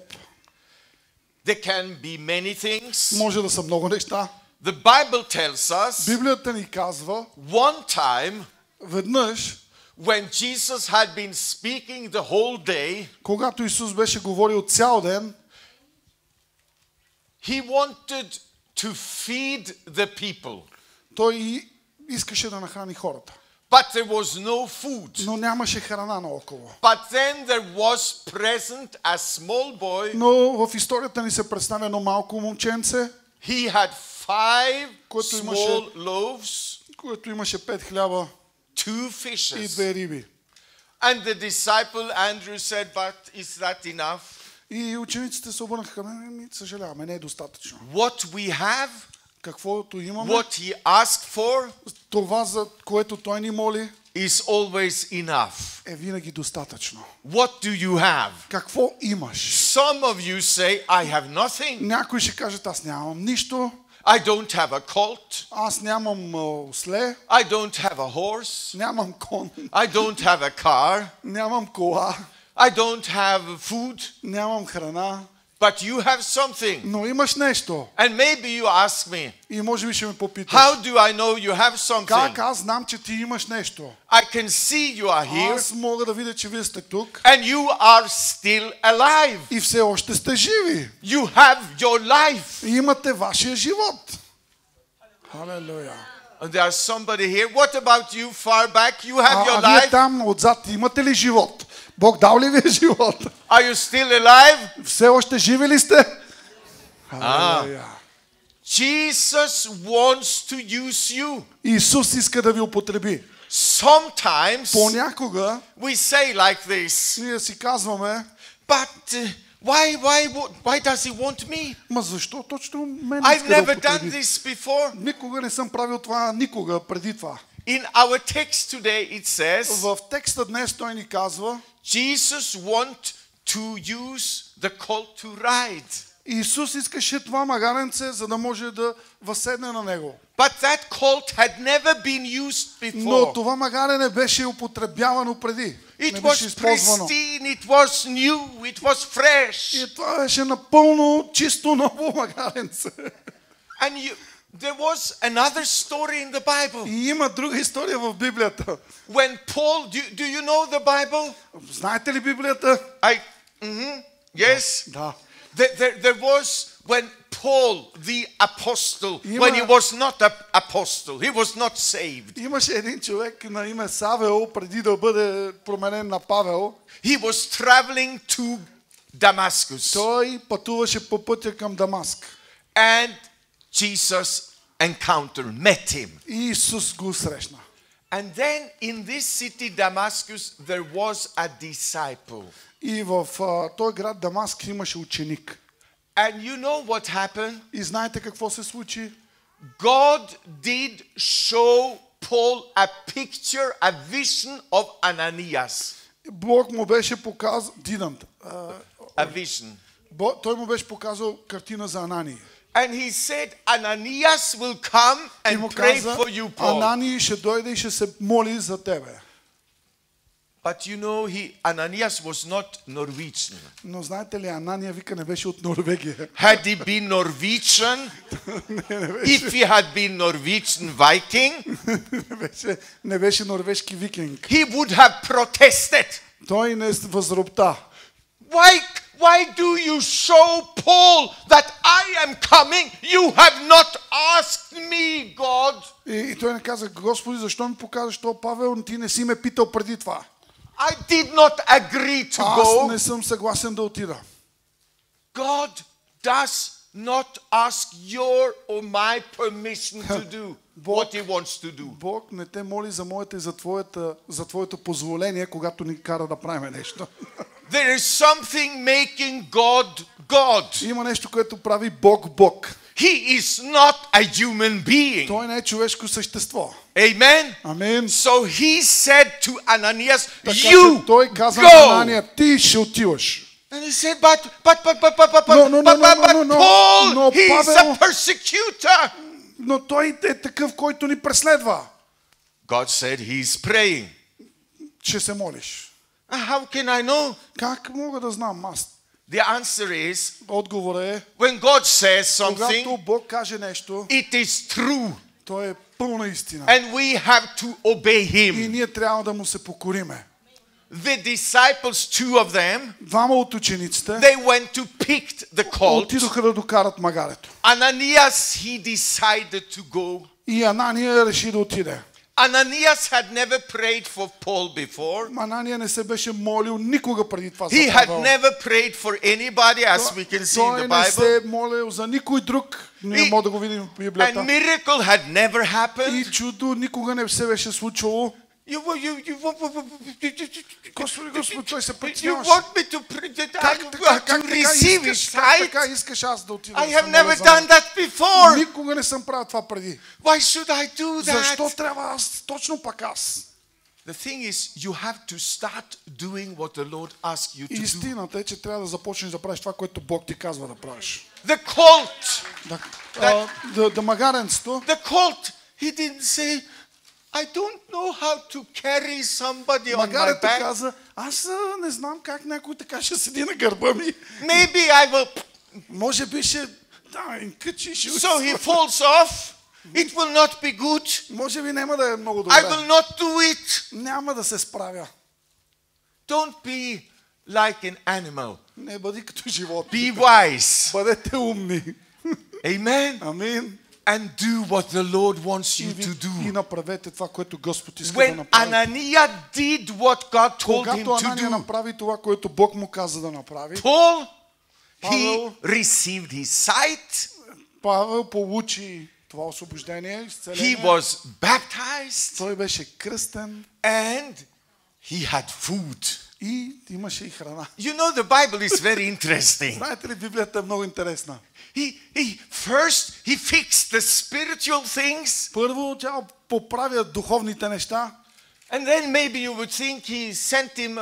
Speaker 6: There can be many things.
Speaker 7: Може да са много неща.
Speaker 6: The Bible tells us
Speaker 7: Библията ни казва,
Speaker 6: one time
Speaker 7: веднъж,
Speaker 6: when Jesus had been speaking the whole day,
Speaker 7: когато Исус беше говорил цял ден,
Speaker 6: he wanted to feed the people.
Speaker 7: той искаше да нахрани хората.
Speaker 6: But there was no food.
Speaker 7: Но нямаше храна наоколо.
Speaker 6: But then there was present a small boy.
Speaker 7: Но в историята ни се представя едно малко момченце,
Speaker 6: He had 5
Speaker 7: което
Speaker 6: small loaves,
Speaker 7: което имаше 5 хляба
Speaker 6: 2
Speaker 7: и
Speaker 6: fishes.
Speaker 7: 2 риби.
Speaker 6: And the disciple Andrew said, but is that enough?
Speaker 7: И учениците се обърнаха към мен, съжаляваме, не е достатъчно.
Speaker 6: What we have,
Speaker 7: Каквото имаме,
Speaker 6: what he asked for,
Speaker 7: това, за което той ни моли,
Speaker 6: is always enough.
Speaker 7: е винаги достатъчно.
Speaker 6: What do you have?
Speaker 7: Какво имаш?
Speaker 6: Some of you say, I have nothing.
Speaker 7: Някой ще каже, аз нямам нищо,
Speaker 6: I don't have a colt.
Speaker 7: аз нямам осле,
Speaker 6: I don't have a horse.
Speaker 7: нямам кон,
Speaker 6: I don't have a car.
Speaker 7: нямам кола,
Speaker 6: I don't have food.
Speaker 7: нямам храна,
Speaker 6: But you have something.
Speaker 7: но имаш нещо.
Speaker 6: And maybe you ask me,
Speaker 7: И може би ще ме попиташ,
Speaker 6: how do I know you have
Speaker 7: как
Speaker 6: something?
Speaker 7: аз знам, че ти имаш нещо?
Speaker 6: I can see you are here
Speaker 7: Аз мога да видя, че вие сте тук
Speaker 6: and you are still alive.
Speaker 7: и все още сте живи.
Speaker 6: You have your life.
Speaker 7: И имате вашия живот. Халелуя.
Speaker 6: And there's somebody here. What about you far back? You have your
Speaker 7: А вие
Speaker 6: life.
Speaker 7: там отзад имате ли живот? Бог дал ли ви е живот?
Speaker 6: Are you still alive?
Speaker 7: Все още живи ли сте? Халелуя.
Speaker 6: Jesus wants to use you.
Speaker 7: Исус иска да ви употреби.
Speaker 6: Sometimes
Speaker 7: Понякога
Speaker 6: we say like this,
Speaker 7: ние си казваме,
Speaker 6: but why does he want me?
Speaker 7: ма защо точно мен
Speaker 6: I've
Speaker 7: иска да
Speaker 6: never done
Speaker 7: употреби?
Speaker 6: this before.
Speaker 7: Никога не съм правил това, никога преди това.
Speaker 6: In our text today it says,
Speaker 7: В текста днес той ни казва,
Speaker 6: Jesus want to use the colt to ride.
Speaker 7: Исус искаше това магаренце, за да може да възседне на него.
Speaker 6: But that colt had never been used
Speaker 7: Но
Speaker 6: before.
Speaker 7: това магарене беше употребявано преди.
Speaker 6: It
Speaker 7: Не
Speaker 6: was
Speaker 7: беше използвано.
Speaker 6: pristine, it was new, it was fresh.
Speaker 7: И това беше напълно чисто ново магаренце.
Speaker 6: And there was another story in the Bible.
Speaker 7: И има друга история в Библията.
Speaker 6: When Paul, do you know the Bible?
Speaker 7: Знаете ли Библията?
Speaker 6: Yes.
Speaker 7: Да.
Speaker 6: There was when Paul, the apostle,
Speaker 7: Има-
Speaker 6: when he was not an apostle, he was not saved.
Speaker 7: Имаше един човек на име Савел, преди да бъде променен на Павел.
Speaker 6: He was traveling to Damascus.
Speaker 7: Той пътуваше по пътя към Дамаск.
Speaker 6: And Jesus met him.
Speaker 7: И Исус го срещна.
Speaker 6: And then in this city, Damascus, there was a disciple.
Speaker 7: И в този град Дамаск имаше ученик.
Speaker 6: And you know what happened?
Speaker 7: И знаете какво се случи?
Speaker 6: God did show Paul a picture, a vision of Ananias.
Speaker 7: Бог му беше показал,
Speaker 6: A vision.
Speaker 7: той му беше показал картина за Анания.
Speaker 6: And he said, Ananias will come
Speaker 7: И му
Speaker 6: and pray
Speaker 7: каза,
Speaker 6: for you, Paul.
Speaker 7: Анания ще дойде и ще се моли за тебе.
Speaker 6: But you know, Ananias was not Norwegian.
Speaker 7: Но знаете ли, Анания вика не беше от Норвегия.
Speaker 6: Had he been Norwegian, if he had been Norwegian Viking,
Speaker 7: не беше норвежки викинг.
Speaker 6: he would have protested.
Speaker 7: Той не възропта.
Speaker 6: Why do you show Paul that I am coming? You have not asked me, God.
Speaker 7: И той не каза, Господи, защо ми показваш това, Павел, ти не си ме питал преди това.
Speaker 6: I did not agree to
Speaker 7: Аз
Speaker 6: go.
Speaker 7: не съм съгласен да отида.
Speaker 6: God does not ask your or my permission to do what he wants to do.
Speaker 7: Бог не те моли за моята и за твоето позволение, когато ни кара да правим нещо.
Speaker 6: There is something making God God.
Speaker 7: Има нещо, което прави Бог Бог.
Speaker 6: He is not a human being.
Speaker 7: Той не е човешко същество.
Speaker 6: Amen.
Speaker 7: Амин.
Speaker 6: So he said to Ananias,
Speaker 7: Така
Speaker 6: you
Speaker 7: че той каза на
Speaker 6: go.
Speaker 7: Анания, ти ще отиваш.
Speaker 6: And he said, but
Speaker 7: No,
Speaker 6: Paul, he is a
Speaker 7: Павел.
Speaker 6: persecutor.
Speaker 7: Но той е такъв, който ни преследва.
Speaker 6: God said he's praying.
Speaker 7: Ще се молиш.
Speaker 6: How can I know?
Speaker 7: Как мога да знам аз?
Speaker 6: The answer is,
Speaker 7: Отговорът е,
Speaker 6: when God says
Speaker 7: когато
Speaker 6: something,
Speaker 7: Бог каже нещо,
Speaker 6: it is true.
Speaker 7: то е пълна истина.
Speaker 6: And we have to obey
Speaker 7: И
Speaker 6: him.
Speaker 7: ние трябва да му се покориме.
Speaker 6: The disciples, two of them,
Speaker 7: Двама от учениците
Speaker 6: they went to pick the colt.
Speaker 7: отидоха да докарат магарето.
Speaker 6: Ananias, he decided to go.
Speaker 7: И Анания реши да отиде.
Speaker 6: Ananias had never prayed for Paul before.
Speaker 7: Анания не се беше молил никога преди това за
Speaker 6: He had
Speaker 7: Павел.
Speaker 6: never prayed for anybody, as we can see in the
Speaker 7: Той не
Speaker 6: Bible.
Speaker 7: се е молил за никой друг. Ние може да го видим в
Speaker 6: And
Speaker 7: Библията.
Speaker 6: miracle had never
Speaker 7: И
Speaker 6: happened.
Speaker 7: чудо никога не се беше случило. Господи, Господи, той се
Speaker 6: You
Speaker 7: притесняваше.
Speaker 6: want me to receive his sight?
Speaker 7: така искаш аз да отида?
Speaker 6: I
Speaker 7: да се
Speaker 6: have never
Speaker 7: моля за
Speaker 6: done
Speaker 7: него?
Speaker 6: that before.
Speaker 7: Никога не съм правил това преди.
Speaker 6: Why should I do
Speaker 7: Защо
Speaker 6: that?
Speaker 7: трябва аз, точно пак аз?
Speaker 6: The thing is, you have to start doing what the Lord asks you to do.
Speaker 7: Истината е, че трябва да започнеш да правиш това, което Бог ти казва да правиш.
Speaker 6: The cult,
Speaker 7: Магаренцето,
Speaker 6: the cult, he didn't say, I don't know how to carry somebody on my
Speaker 7: магарето
Speaker 6: back.
Speaker 7: каза, аз не знам как някой така ще седи на гърба ми.
Speaker 6: Maybe I will.
Speaker 7: Може би ще, им качиш.
Speaker 6: So he falls off. It will not be good.
Speaker 7: Може би няма да е много
Speaker 6: I
Speaker 7: добре.
Speaker 6: will not do it.
Speaker 7: Няма да се справя.
Speaker 6: Don't be like an animal.
Speaker 7: Не бъди като живот.
Speaker 6: Be wise.
Speaker 7: Бъдете умни.
Speaker 6: Amen.
Speaker 7: Амин.
Speaker 6: And do what the Lord wants you to
Speaker 7: И
Speaker 6: do.
Speaker 7: направете това, което Господ иска да
Speaker 6: When
Speaker 7: направи.
Speaker 6: Ananias did what God told him
Speaker 7: Когато
Speaker 6: to
Speaker 7: Анания
Speaker 6: do,
Speaker 7: направи това, което Бог му каза да направи,
Speaker 6: Paul, he
Speaker 7: Павел,
Speaker 6: received his sight.
Speaker 7: Павел получи това освобождение,
Speaker 6: He
Speaker 7: изцеление.
Speaker 6: was baptized.
Speaker 7: Той беше кръстен
Speaker 6: And he had food.
Speaker 7: и имаше и храна.
Speaker 6: You know, the Bible is very interesting.
Speaker 7: Знаете ли, Библията е много интересна.
Speaker 6: First, he fixed the spiritual things.
Speaker 7: Първо тя поправя духовните неща.
Speaker 6: And then maybe you would think he sent him,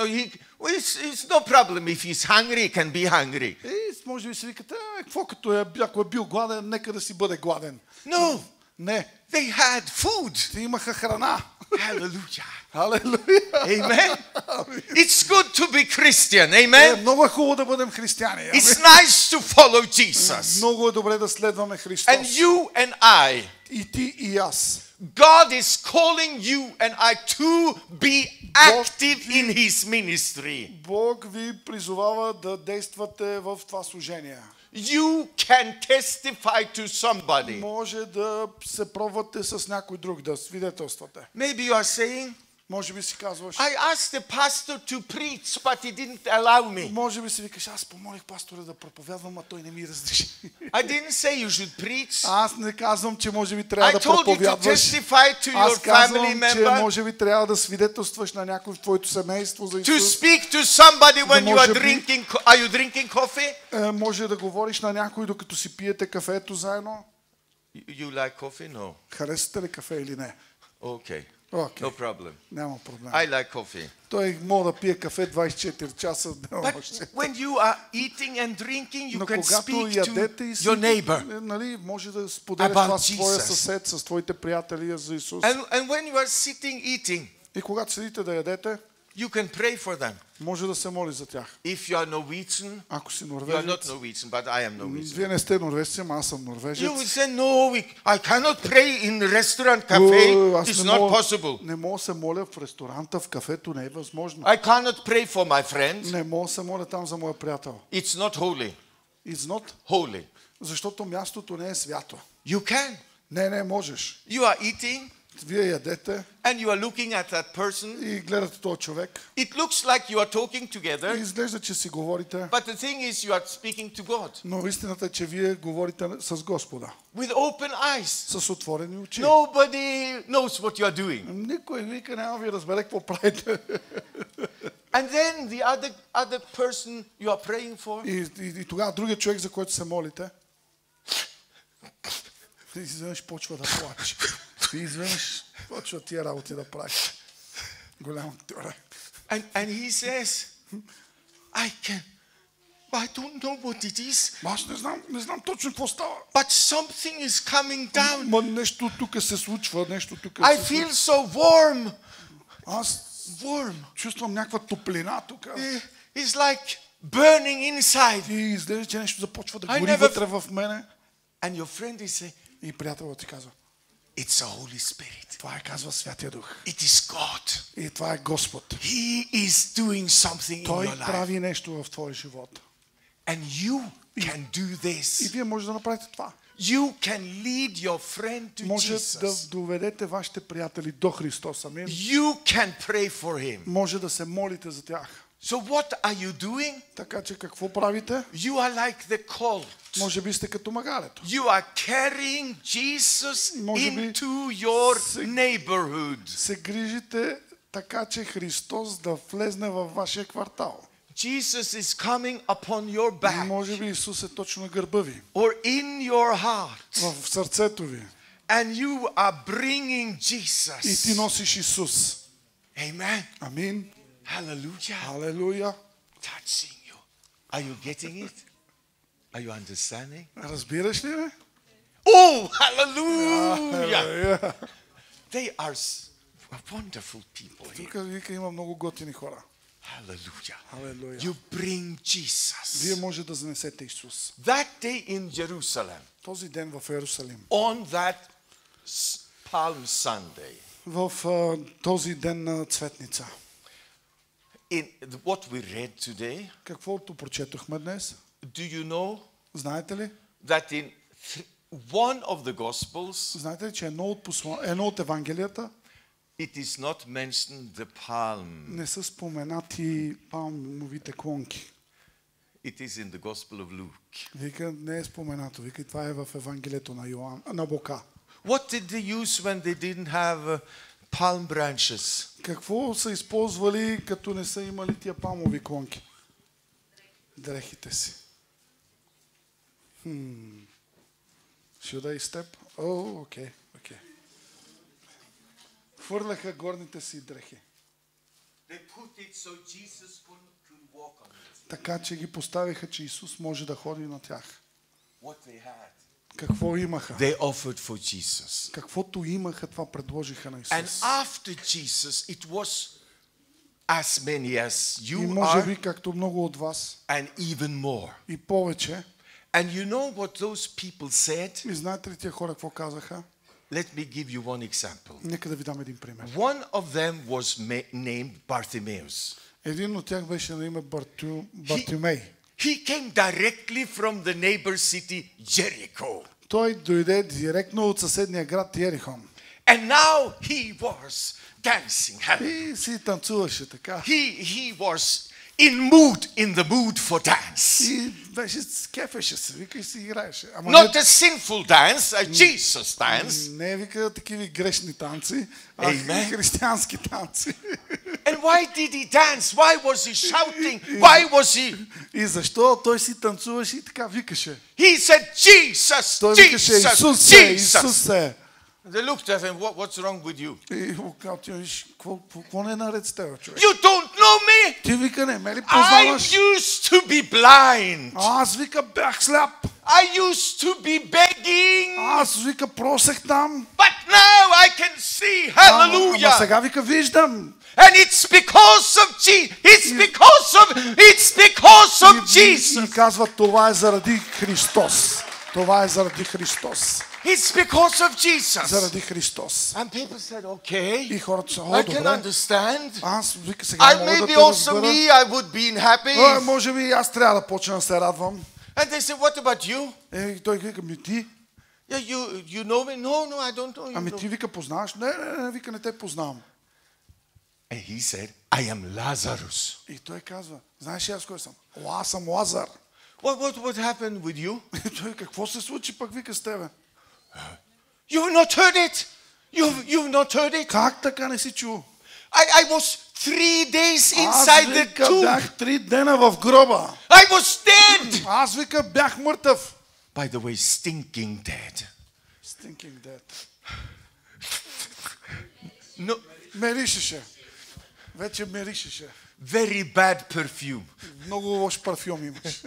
Speaker 6: it's no problem if he's hungry, he can be hungry.
Speaker 7: И може би си викате, какво като ако е бил гладен, нека да си бъде гладен.
Speaker 6: No,
Speaker 7: Не,
Speaker 6: they had food.
Speaker 7: те имаха храна.
Speaker 6: Hallelujah.
Speaker 7: Халелуя.
Speaker 6: Amen. It's good to be Christian. Amen.
Speaker 7: Много е хубаво да бъдем християни.
Speaker 6: It's nice to follow Jesus.
Speaker 7: Много е добре да следваме Христос.
Speaker 6: And you and I,
Speaker 7: И ти и аз.
Speaker 6: God is calling you and I to be active in His ministry.
Speaker 7: Бог ви призовава да действате в това служение.
Speaker 6: You can testify to somebody.
Speaker 7: Може да се пробвате с някой друг, да свидетелствате.
Speaker 6: Maybe you are saying,
Speaker 7: Може би си казваш,
Speaker 6: I asked the pastor to preach, but he didn't allow me.
Speaker 7: може би си викаш, аз помолих пастора да проповядвам, а той не ми разреши.
Speaker 6: I didn't say you should preach.
Speaker 7: Аз не казвам, че може би трябва
Speaker 6: I
Speaker 7: да
Speaker 6: told you to
Speaker 7: проповядваш.
Speaker 6: testify to your
Speaker 7: Аз
Speaker 6: family
Speaker 7: казвам, че
Speaker 6: member,
Speaker 7: може би трябва да свидетелстваш на някой в твоето семейство за
Speaker 6: to
Speaker 7: Исус.
Speaker 6: speak to somebody when you are
Speaker 7: може би-
Speaker 6: drinking. Are you drinking coffee?
Speaker 7: Може да говориш на някой, докато си пиете кафето заедно.
Speaker 6: You like coffee? No.
Speaker 7: Харесате ли кафе или не?
Speaker 6: Okay.
Speaker 7: Окей,
Speaker 6: No problem.
Speaker 7: няма проблем.
Speaker 6: I like coffee.
Speaker 7: Той може да пие кафе 24 часа в ден
Speaker 6: But
Speaker 7: още.
Speaker 6: when you are eating and drinking, you
Speaker 7: Но
Speaker 6: can
Speaker 7: когато
Speaker 6: speak
Speaker 7: ядете и
Speaker 6: to
Speaker 7: си,
Speaker 6: your neighbor.
Speaker 7: нали, може да споделяш
Speaker 6: About
Speaker 7: това с твоя
Speaker 6: Jesus.
Speaker 7: съсед, с твоите приятели за Исус.
Speaker 6: And when you are sitting eating,
Speaker 7: И когато седите да ядете,
Speaker 6: you can pray for them.
Speaker 7: може да се моли за тях.
Speaker 6: If you are Norwegian,
Speaker 7: Ако си
Speaker 6: you are not
Speaker 7: норвежец,
Speaker 6: Norwegian, but I am Norwegian.
Speaker 7: вие не сте норвежци, ама аз съм норвежец.
Speaker 6: You will say, no, I cannot pray in restaurant, cafe.
Speaker 7: Аз
Speaker 6: It's
Speaker 7: не
Speaker 6: not
Speaker 7: мога,
Speaker 6: possible.
Speaker 7: не мога да се моля в ресторанта, в кафето, не е възможно.
Speaker 6: I cannot pray for my friend.
Speaker 7: Не мога да се моля там за моя приятел.
Speaker 6: It's not holy.
Speaker 7: It's not,
Speaker 6: Holy.
Speaker 7: защото мястото не е свято.
Speaker 6: You can.
Speaker 7: Не можеш.
Speaker 6: You are eating
Speaker 7: Вие ядете
Speaker 6: and you are looking at that person.
Speaker 7: и гледате този човек.
Speaker 6: It looks like you are talking
Speaker 7: И
Speaker 6: together,
Speaker 7: изглежда, че си говорите,
Speaker 6: but the thing is you are speaking to God
Speaker 7: но истината е, че вие говорите с Господа.
Speaker 6: with open eyes.
Speaker 7: С отворени очи.
Speaker 6: Nobody knows what you are doing.
Speaker 7: Никой вика, няма ви разбере какво правите.
Speaker 6: And then the other person you are praying for,
Speaker 7: И тогава другия човек, за който се молите, и изведнъж почва да плаче. И изведнъж почва тия работи да прави. Голямо теория.
Speaker 6: and he says, I don't know what it is,
Speaker 7: Аз не знам точно какво става.
Speaker 6: but something is coming down.
Speaker 7: Ма нещо тук се случва, нещо тук
Speaker 6: I
Speaker 7: се
Speaker 6: feel
Speaker 7: случва.
Speaker 6: so warm.
Speaker 7: Аз чувствам някаква топлина тук.
Speaker 6: It's like burning inside.
Speaker 7: И изглежда, че нещо започва да
Speaker 6: I
Speaker 7: гори
Speaker 6: never-
Speaker 7: вътре в мене.
Speaker 6: And your friend is saying,
Speaker 7: И приятелът ти казва,
Speaker 6: it's a Holy Spirit.
Speaker 7: това е, казва Святия Дух.
Speaker 6: It is God.
Speaker 7: И това е Господ.
Speaker 6: He is doing something in
Speaker 7: Той
Speaker 6: your life.
Speaker 7: прави нещо в твоя живот.
Speaker 6: And you can do
Speaker 7: И
Speaker 6: this.
Speaker 7: вие може да направите това.
Speaker 6: You can lead your friend to
Speaker 7: Може да
Speaker 6: Jesus.
Speaker 7: доведете вашите приятели до Христос. Амин.
Speaker 6: You can pray for him.
Speaker 7: Може да се молите за тях.
Speaker 6: So what are you doing?
Speaker 7: Така че какво правите?
Speaker 6: You are like the colt.
Speaker 7: Може би сте като магарето.
Speaker 6: You are carrying Jesus
Speaker 7: Може би
Speaker 6: into your
Speaker 7: се-
Speaker 6: neighborhood.
Speaker 7: Се грижите така че Христос да влезне във вашия квартал.
Speaker 6: Jesus is coming upon your back
Speaker 7: Може би Исус е точно на гърба ви,
Speaker 6: or in your heart,
Speaker 7: в сърцето ви.
Speaker 6: and you are bringing
Speaker 7: И ти
Speaker 6: Jesus.
Speaker 7: носиш Исус.
Speaker 6: Amen.
Speaker 7: Амин.
Speaker 6: Hallelujah.
Speaker 7: Халелуя.
Speaker 6: Touching you. Are you getting it? Are you understanding?
Speaker 7: Разбираш ли, бе?
Speaker 6: Oh, hallelujah.
Speaker 7: Халелуя.
Speaker 6: They are wonderful people here.
Speaker 7: Тук вика има много готини хора.
Speaker 6: Hallelujah.
Speaker 7: Халелуя.
Speaker 6: You bring
Speaker 7: Вие
Speaker 6: Jesus.
Speaker 7: може да занесете Исус.
Speaker 6: That day in Jerusalem,
Speaker 7: Този ден в Иерусалим.
Speaker 6: on that Palm Sunday,
Speaker 7: В този ден на Цветница.
Speaker 6: in what we read today,
Speaker 7: Каквото прочетохме днес,
Speaker 6: do you know
Speaker 7: знаете ли?
Speaker 6: that in one of the Gospels,
Speaker 7: Знаете ли, че едно от Евангелията
Speaker 6: it is not mentioned the palm.
Speaker 7: не са споменати палмовите клонки.
Speaker 6: It is in the Gospel of Luke.
Speaker 7: Вика, не е споменато. Вика, това е в Евангелието на Йоан, на Лука.
Speaker 6: What did they use when they didn't have palm branches?
Speaker 7: Какво са използвали, като не са имали тия палмови клонки? Дрехите си. Should I step? Окей. Хвърляха горните си дрехи.
Speaker 6: They put it so Jesus could walk on it.
Speaker 7: Така, че ги поставиха, че Исус може да ходи на тях.
Speaker 6: What they had.
Speaker 7: Какво имаха?
Speaker 6: They offered for Jesus.
Speaker 7: Каквото имаха, това предложиха на
Speaker 6: And
Speaker 7: Исус.
Speaker 6: after Jesus, it was as many as
Speaker 7: И
Speaker 6: you
Speaker 7: може би,
Speaker 6: are
Speaker 7: както много от вас,
Speaker 6: and even more.
Speaker 7: и повече.
Speaker 6: And you know what those people said?
Speaker 7: И знаете ли тия хора какво казаха?
Speaker 6: Let me give you one example.
Speaker 7: Нека да ви дам един пример.
Speaker 6: One of them was named Bartimaeus.
Speaker 7: Един от тях беше на име Бартимей.
Speaker 6: He came directly from the neighbor city Jericho.
Speaker 7: Той дойде директно от съседния град Йерихон.
Speaker 6: And now he was dancing happy.
Speaker 7: И си танцуваше така.
Speaker 6: He was in the mood for dance.
Speaker 7: И беше кефеше се, вика и си играеше. Ама
Speaker 6: Not a sinful dance, a Jesus dance.
Speaker 7: не вика такива грешни танци, а
Speaker 6: Amen.
Speaker 7: християнски танци.
Speaker 6: And why did he dance? Why was he shouting? Why was he?
Speaker 7: И защо той си танцуваше и така викаше?
Speaker 6: He said, Jesus,
Speaker 7: Той викаше
Speaker 6: Jesus,
Speaker 7: Исус
Speaker 6: Jesus.
Speaker 7: е.
Speaker 6: They looked at him, what's wrong with you?
Speaker 7: И му казал, ти виж, какво не е наред с теб, човек?
Speaker 6: You don't know me?
Speaker 7: Ти вика, не ме ли
Speaker 6: I
Speaker 7: познаваш?
Speaker 6: used to be blind.
Speaker 7: Аз вика бях сляп.
Speaker 6: I used to be begging.
Speaker 7: Аз вика просех там.
Speaker 6: But now I can see.
Speaker 7: Ама
Speaker 6: Hallelujah.
Speaker 7: сега вика виждам.
Speaker 6: And it's because of It's because of
Speaker 7: И
Speaker 6: Jesus.
Speaker 7: казва, това е заради Христос. Това е заради Христос.
Speaker 6: It's because of Jesus.
Speaker 7: Заради Христос.
Speaker 6: And people said, okay,
Speaker 7: И хората са,
Speaker 6: I can
Speaker 7: добре.
Speaker 6: understand.
Speaker 7: Аз вика сега
Speaker 6: I
Speaker 7: мога да
Speaker 6: maybe
Speaker 7: те
Speaker 6: also
Speaker 7: разбера.
Speaker 6: me, I would be happy.
Speaker 7: Може би и аз трябва да почна да се радвам.
Speaker 6: And they said, what about you?
Speaker 7: И той вика, ми ти?
Speaker 6: Yeah, you know me? No, I don't know you.
Speaker 7: Ами ти вика познаваш? Не, вика не те познавам.
Speaker 6: And he said, I am Lazarus.
Speaker 7: И той казва, знаеш ли аз кой съм? Аз съм Лазар.
Speaker 6: What happened with you?
Speaker 7: И той, какво се случи пък вика с тебе?
Speaker 6: You've not heard it. You've not heard it.
Speaker 7: Как така не си чул?
Speaker 6: I was 3 days
Speaker 7: Аз
Speaker 6: inside the
Speaker 7: вика
Speaker 6: tomb.
Speaker 7: бях 3 дена в гроба.
Speaker 6: I was dead.
Speaker 7: Аз вика бях мъртъв.
Speaker 6: By the way, stinking dead.
Speaker 7: Stinking dead.
Speaker 6: No,
Speaker 7: Миришеше. Вече миришеше.
Speaker 6: very bad perfume.
Speaker 7: Много лош парфюм имаш.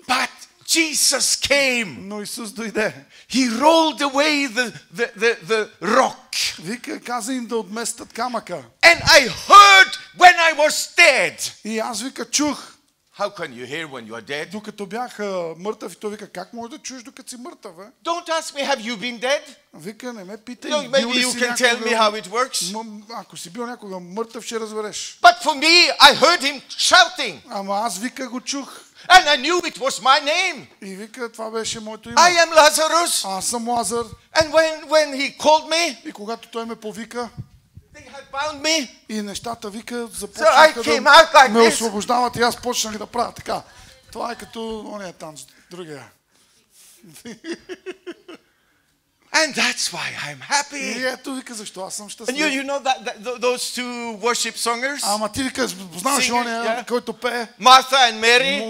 Speaker 6: But Jesus came.
Speaker 7: Но Исус дойде.
Speaker 6: He rolled away the rock.
Speaker 7: Вика, каза им да отместят камъка.
Speaker 6: And I heard when I was dead.
Speaker 7: И аз вика чух.
Speaker 6: How can you hear when you are dead?
Speaker 7: Докато бях мъртъв и той вика, как може да чуеш докато си мъртъв, бе?
Speaker 6: Don't ask me, have you been dead?
Speaker 7: Вика, не ме питай.
Speaker 6: No,
Speaker 7: бил
Speaker 6: maybe
Speaker 7: ли
Speaker 6: you
Speaker 7: си
Speaker 6: can tell me
Speaker 7: някога-
Speaker 6: how it works.
Speaker 7: Ако си бил някога мъртъв, ще разбереш.
Speaker 6: But for me, I heard him shouting.
Speaker 7: Ама аз вика го чух.
Speaker 6: And I knew it was my name.
Speaker 7: И вика, това беше моето име.
Speaker 6: I am Lazarus.
Speaker 7: Аз съм Лазар.
Speaker 6: And when he called me,
Speaker 7: И когато той ме повика,
Speaker 6: they had bound me.
Speaker 7: и нещата вика,
Speaker 6: So I
Speaker 7: започнаха
Speaker 6: came
Speaker 7: да
Speaker 6: out like
Speaker 7: ме
Speaker 6: this.
Speaker 7: освобождават и аз почнах да правя така. Това е като ония танц, другия.
Speaker 6: And that's why I'm
Speaker 7: И
Speaker 6: happy.
Speaker 7: ето вика защо аз съм
Speaker 6: And
Speaker 7: щастлив.
Speaker 6: you know those two worship songers?
Speaker 7: Ама ти вика, познаваш
Speaker 6: Singer,
Speaker 7: ония,
Speaker 6: yeah.
Speaker 7: който пее?
Speaker 6: Martha and Mary?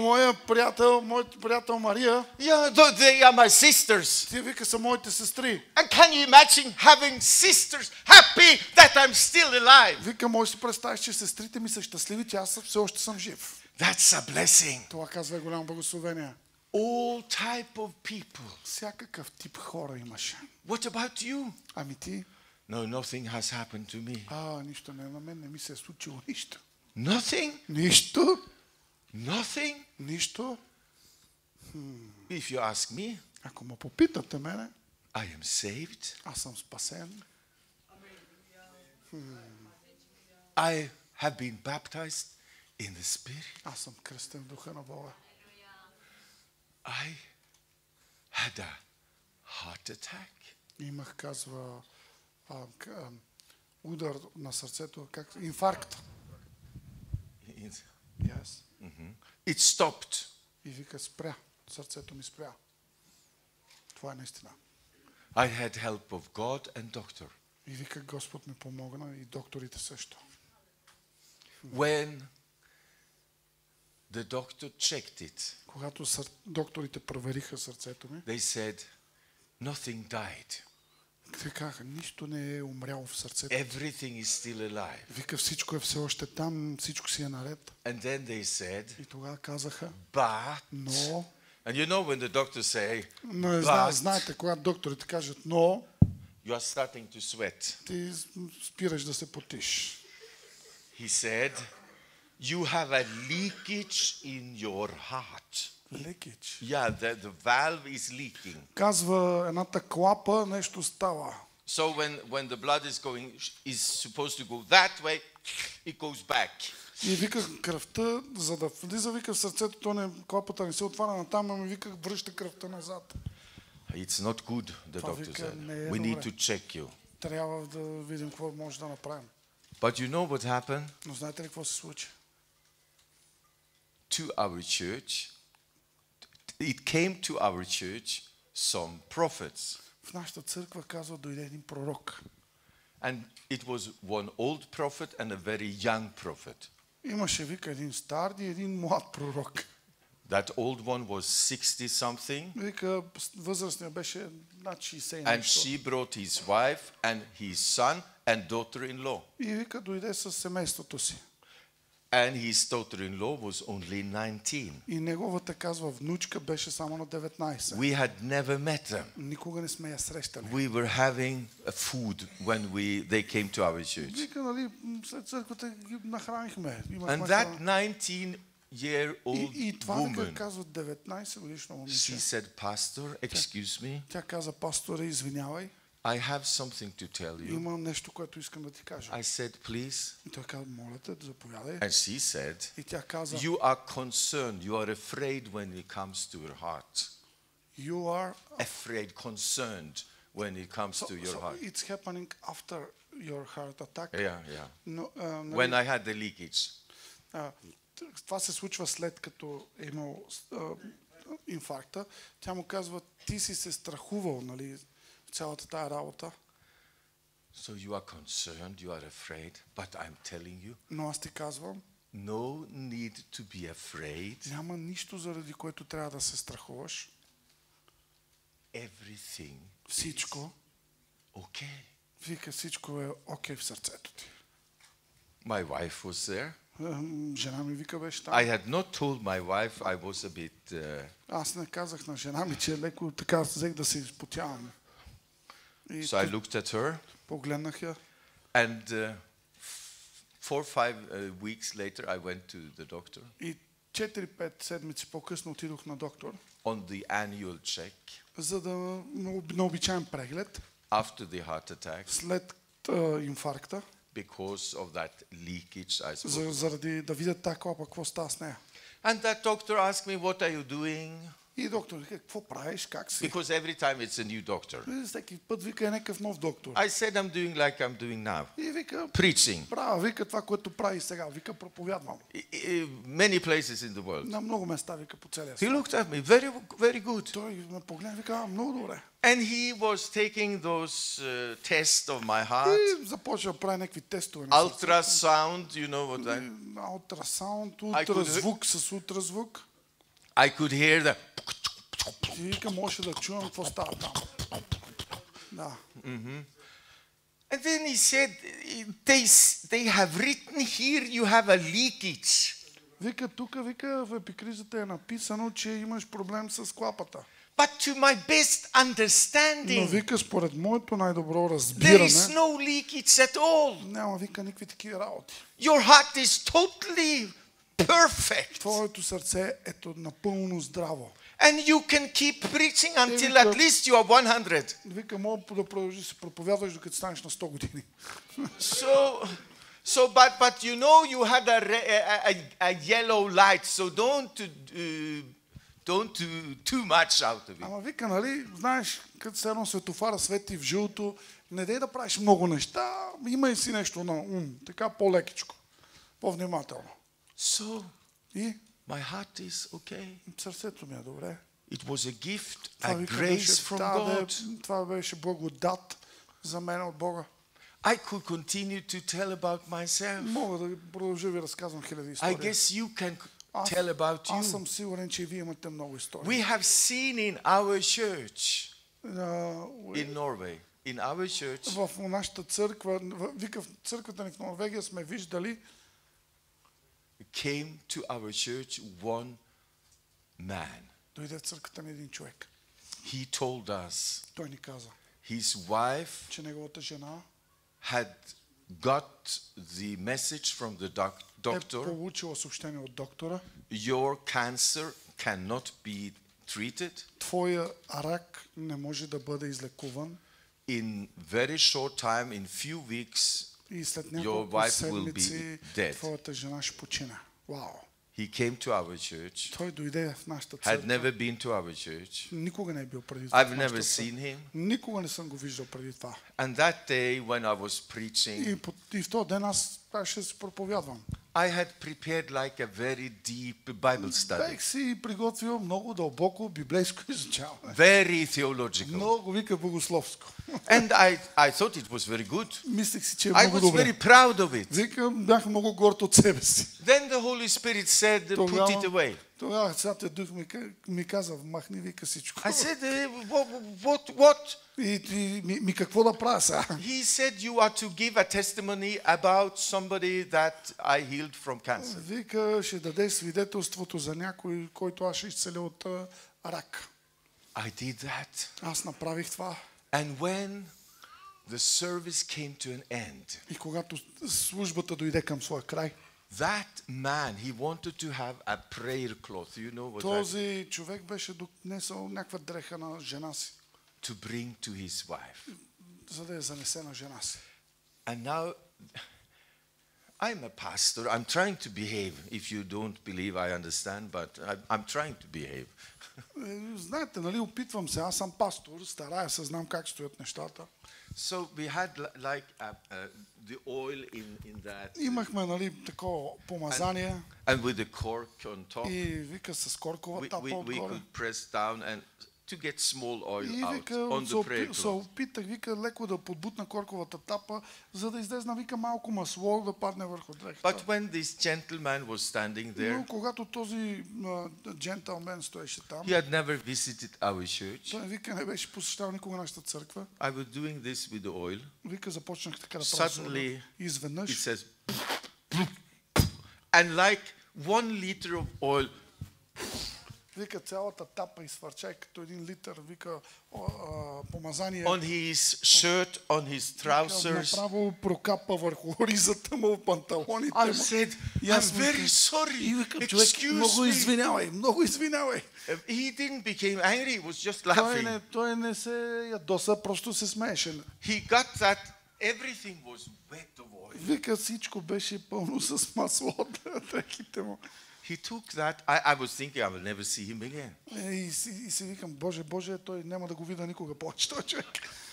Speaker 7: Моят приятел Мария,
Speaker 6: Yeah, they are my sisters.
Speaker 7: ти вика са моите сестри.
Speaker 6: And can you imagine having sisters happy that I'm still alive?
Speaker 7: Вика, може си представиш, че сестрите ми са щастливи, че аз все още съм жив.
Speaker 6: That's a blessing.
Speaker 7: Това казва голямо благословение.
Speaker 6: All type of people.
Speaker 7: Всякакъв тип хора имаше.
Speaker 6: What about you?
Speaker 7: Ами ти?
Speaker 6: No, nothing has happened to me.
Speaker 7: Нищо не, на мен не ми се е случило нищо.
Speaker 6: Nothing?
Speaker 7: Нищо?
Speaker 6: Nothing?
Speaker 7: Нищо?
Speaker 6: If you ask me,
Speaker 7: Ако ме попитате мене,
Speaker 6: I am saved.
Speaker 7: аз съм спасен.
Speaker 6: I have been baptized in the Spirit.
Speaker 7: Аз съм кръстен в духа на Бога.
Speaker 6: I had a heart attack.
Speaker 7: Имах, казва, удар на сърцето, как инфаркт. Yes.
Speaker 6: It stopped.
Speaker 7: И вика, спря. Сърцето ми спря. Това е наистина.
Speaker 6: I had help of God and doctor.
Speaker 7: И вика, Господ ми помогна и докторите също.
Speaker 6: When the doctor checked it,
Speaker 7: Когато докторите провериха сърцето ми,
Speaker 6: they said, nothing died.
Speaker 7: те казаха, нищо не е умряло в сърцето.
Speaker 6: Everything is still alive.
Speaker 7: Вика, всичко е все още там, всичко си е наред.
Speaker 6: And then they said,
Speaker 7: И тогава казаха,
Speaker 6: but,
Speaker 7: но,
Speaker 6: and you know when the doctors say,
Speaker 7: знаете, когато докторите кажат, но,
Speaker 6: you are starting to sweat.
Speaker 7: ти спираш да се потиш.
Speaker 6: He said, you have a leakage in your heart.
Speaker 7: Лекич.
Speaker 6: Yeah, the valve is leaking.
Speaker 7: Казва, едната клапа нещо става.
Speaker 6: So when the blood is supposed to go that way, it goes back.
Speaker 7: И вика, кръвта, за да влиза, вика, в сърцето, клапата не се отваря натам, ами вика, връща кръвта назад.
Speaker 6: It's not good, the doctor said. We need to check you.
Speaker 7: Трябва да видим какво може да направим.
Speaker 6: But you know what happened?
Speaker 7: Но знаете ли какво се случи?
Speaker 6: To our church, it came to our church some prophets.
Speaker 7: В нашата църква, казва, дойде един пророк.
Speaker 6: And it was one old prophet and a very young prophet.
Speaker 7: Имаше, вика, един стар и един млад пророк.
Speaker 6: That old one was 60 something.
Speaker 7: Вика, възрастният беше над 60
Speaker 6: And
Speaker 7: нещо.
Speaker 6: she brought his wife and his son and daughter-in-law.
Speaker 7: И вика, дойде с семейството си.
Speaker 6: And his daughter-in-law was only 19.
Speaker 7: И неговата, казва, внучка беше само на 19.
Speaker 6: We had never met them.
Speaker 7: Никога не сме я срещали.
Speaker 6: We were having a food when they came to our church.
Speaker 7: Вика, нали, след църквата ги нахранихме.
Speaker 6: And that 19-year-old
Speaker 7: И това, вика,
Speaker 6: woman,
Speaker 7: казва, 19 годишно
Speaker 6: she
Speaker 7: момиче.
Speaker 6: said, Pastor, excuse me,
Speaker 7: Тя каза, пасторе, извинявай,
Speaker 6: I have something to tell you.
Speaker 7: имам нещо, което искам да ти кажа.
Speaker 6: I said, please.
Speaker 7: И той каза, моля те, заповядай.
Speaker 6: And she said,
Speaker 7: И тя каза,
Speaker 6: you are concerned, you are afraid when it comes to your heart.
Speaker 7: you are...
Speaker 6: Afraid, concerned when it comes to your
Speaker 7: So
Speaker 6: heart.
Speaker 7: it's happening after your heart attack.
Speaker 6: Yeah, yeah.
Speaker 7: Но,
Speaker 6: When I had the leakage.
Speaker 7: това се случва след като е имал инфаркта. Тя му казва, ти си се страхувал, нали, цялата тая работа.
Speaker 6: So you are concerned, you are afraid, but I'm telling you,
Speaker 7: Но аз ти казвам,
Speaker 6: no need to be afraid.
Speaker 7: няма нищо, заради което трябва да се страхуваш.
Speaker 6: Everything
Speaker 7: Всичко,
Speaker 6: okay.
Speaker 7: вика, всичко е окей в сърцето ти.
Speaker 6: My wife was there.
Speaker 7: Жена ми, вика, беше там.
Speaker 6: I had not told my wife I was a bit...
Speaker 7: Аз не казах на жена ми, че леко така взех да се изпотявам. И
Speaker 6: So I looked at her,
Speaker 7: погледнах я.
Speaker 6: and 4 or 5 weeks later I went to the doctor
Speaker 7: И 4-5 седмици по-късно отидох на доктор,
Speaker 6: on the annual check
Speaker 7: за да на обичаен преглед
Speaker 6: after the heart attack
Speaker 7: след инфаркта,
Speaker 6: because of that leakage I spoke.
Speaker 7: заради да видят тази клапа, какво става с нея.
Speaker 6: And that doctor asked me, what are you doing?
Speaker 7: И доктор вика, какво правиш, как си?
Speaker 6: Because every time it's a new doctor.
Speaker 7: Всеки път вика е някакъв нов доктор.
Speaker 6: I said I'm doing like I'm doing now.
Speaker 7: И вика,
Speaker 6: Preaching.
Speaker 7: правя, вика това, което прави сега, вика проповядвам.
Speaker 6: Many places in the world.
Speaker 7: На много места, вика по целия
Speaker 6: He
Speaker 7: свят.
Speaker 6: looked at me, very, very good.
Speaker 7: Той ме погледна, вика, много добре.
Speaker 6: And he was taking those tests of my heart,
Speaker 7: И започва да прави някакви тестове. на сърцето.
Speaker 6: ultrasound, you know what I...
Speaker 7: Ултрасаунд,
Speaker 6: could-
Speaker 7: ултразвук с ултразвук.
Speaker 6: I could hear the...
Speaker 7: И вика, може да чувам какво става там. Да.
Speaker 6: And then he said, they have written here you have a leakage.
Speaker 7: Вика, тук, вика, в епикризата е написано, че имаш проблем с клапата.
Speaker 6: But to my best
Speaker 7: Но
Speaker 6: understanding,
Speaker 7: вика, според моето най-добро
Speaker 6: there is
Speaker 7: разбиране,
Speaker 6: no leakage at all.
Speaker 7: няма, вика, никакви такива работи.
Speaker 6: Your heart is totally perfect.
Speaker 7: Твоето сърце е напълно здраво.
Speaker 6: And you can keep preaching until
Speaker 7: Вика-
Speaker 6: at least you are 100.
Speaker 7: Вика, мога да продължи да се проповядваш, докато станеш на 100 години.
Speaker 6: But you know you had a yellow light, so don't do too much out of it.
Speaker 7: Ама вика, нали, знаеш, като се едно светофара свети в жълто, не дей да правиш много неща, имай си нещо на ум, така по-лекичко, по-внимателно.
Speaker 6: So
Speaker 7: И
Speaker 6: my heart is okay.
Speaker 7: сърцето ми е добре.
Speaker 6: It was a gift,
Speaker 7: Това,
Speaker 6: a
Speaker 7: вика,
Speaker 6: grace
Speaker 7: беше,
Speaker 6: from
Speaker 7: да,
Speaker 6: God.
Speaker 7: това беше благодат за мен от Бога.
Speaker 6: I could continue to tell about myself.
Speaker 7: Мога да продължа ви разказвам хиляди
Speaker 6: I
Speaker 7: истории.
Speaker 6: guess you can
Speaker 7: Аз-
Speaker 6: tell about
Speaker 7: Аз
Speaker 6: you.
Speaker 7: съм сигурен, че и вие имате много истории.
Speaker 6: We have seen in our church
Speaker 7: Uh,
Speaker 6: in Norway, in our church,
Speaker 7: в нашата църква, вика в църквата ни в Норвегия сме виждали,
Speaker 6: came to our church one man.
Speaker 7: дойде в църквата ни един човек.
Speaker 6: He told us
Speaker 7: Той ни каза,
Speaker 6: his wife
Speaker 7: че неговата жена
Speaker 6: had got the message from the
Speaker 7: е
Speaker 6: doctor,
Speaker 7: получила съобщение от доктора.
Speaker 6: your cancer cannot be treated.
Speaker 7: Твоя рак не може да бъде излекуван
Speaker 6: In very short time, in few weeks,
Speaker 7: и след
Speaker 6: your
Speaker 7: няколко
Speaker 6: wife will
Speaker 7: седмици
Speaker 6: be dead.
Speaker 7: твоята жена ще почине. Вау!
Speaker 6: He came to our church,
Speaker 7: Той дойде в нашата
Speaker 6: had
Speaker 7: църква.
Speaker 6: never been to our church.
Speaker 7: Никога не е бил преди това.
Speaker 6: I've
Speaker 7: в нашата
Speaker 6: never
Speaker 7: църква.
Speaker 6: seen him.
Speaker 7: Никога не съм го виждал преди това.
Speaker 6: And that day when I was preaching,
Speaker 7: И в този ден аз ще се проповядвам.
Speaker 6: I had prepared like a very deep Bible study.
Speaker 7: Бех си приготвил много дълбоко библейско изучаване.
Speaker 6: Very theological.
Speaker 7: Много вика богословско.
Speaker 6: And I thought it was very good.
Speaker 7: Мислех си, че е
Speaker 6: I
Speaker 7: много
Speaker 6: was very
Speaker 7: добре.
Speaker 6: proud of it.
Speaker 7: Викам, бях много горд от себе си.
Speaker 6: Then the Holy Spirit said, put it away.
Speaker 7: Тогава Святия Дух ми каза, махни вика всичко.
Speaker 6: I said, what?
Speaker 7: И ми какво да правя сега?
Speaker 6: He said, you are to give a testimony about somebody that I healed from cancer.
Speaker 7: Вика, ще даде свидетелството за някой, който аз ще изцеля от рак.
Speaker 6: I did that.
Speaker 7: Аз направих това.
Speaker 6: And when the service came to an end,
Speaker 7: И когато службата дойде към своя край,
Speaker 6: that man, he wanted to have a prayer cloth. You know what that
Speaker 7: този човек беше донесъл някаква дреха на жена си,
Speaker 6: to bring to his wife.
Speaker 7: за да я занесе на жена си.
Speaker 6: And now I'm a pastor. I'm trying to behave. If you don't believe, I understand, but I'm trying to behave.
Speaker 7: Знаете, нали, опитвам се, аз съм пастор, старая се, знам как стоят нещата.
Speaker 6: So we had like the oil in that,
Speaker 7: Имахме, нали, такова помазание
Speaker 6: and with the cork on top,
Speaker 7: и вика с коркова
Speaker 6: we
Speaker 7: тапа отгоре.
Speaker 6: could press down and to get small oil
Speaker 7: И
Speaker 6: out
Speaker 7: вика,
Speaker 6: on the prayer
Speaker 7: се
Speaker 6: cloth.
Speaker 7: опитах, вика, леко да подбутна корковата тапа, за да излезна, вика, малко масло да падне върху дрехата.
Speaker 6: But when this gentleman was standing
Speaker 7: Но
Speaker 6: there,
Speaker 7: когато този джентълмен стоеше там,
Speaker 6: he had never visited our church.
Speaker 7: той вика, не беше посещавал никога нашата църква.
Speaker 6: I was doing this with the oil.
Speaker 7: Вика, започнах така да правя.
Speaker 6: Suddenly,
Speaker 7: И изведнъж,
Speaker 6: it says, and like 1 liter of oil
Speaker 7: вика, цялата тапа изфърча като 1 литър, вика, помазание.
Speaker 6: on his shirt, on his trousers.
Speaker 7: Направо прокапа върху ризата му, панталоните
Speaker 6: I
Speaker 7: му.
Speaker 6: said,
Speaker 7: И
Speaker 6: I'm
Speaker 7: аз
Speaker 6: very
Speaker 7: викам,
Speaker 6: sorry.
Speaker 7: и викам, човек, много
Speaker 6: Excuse me.
Speaker 7: извинявай, много извинявай.
Speaker 6: He didn't become angry. He was just
Speaker 7: Той
Speaker 6: laughing.
Speaker 7: той не се ядоса, просто се смееше.
Speaker 6: He got that everything was wet of oil.
Speaker 7: Вика, всичко беше пълно с масло от дрехите му.
Speaker 6: he took that. I was thinking I will never see him again.
Speaker 7: И си викам, Боже, той няма да го видя никога повече, той човек.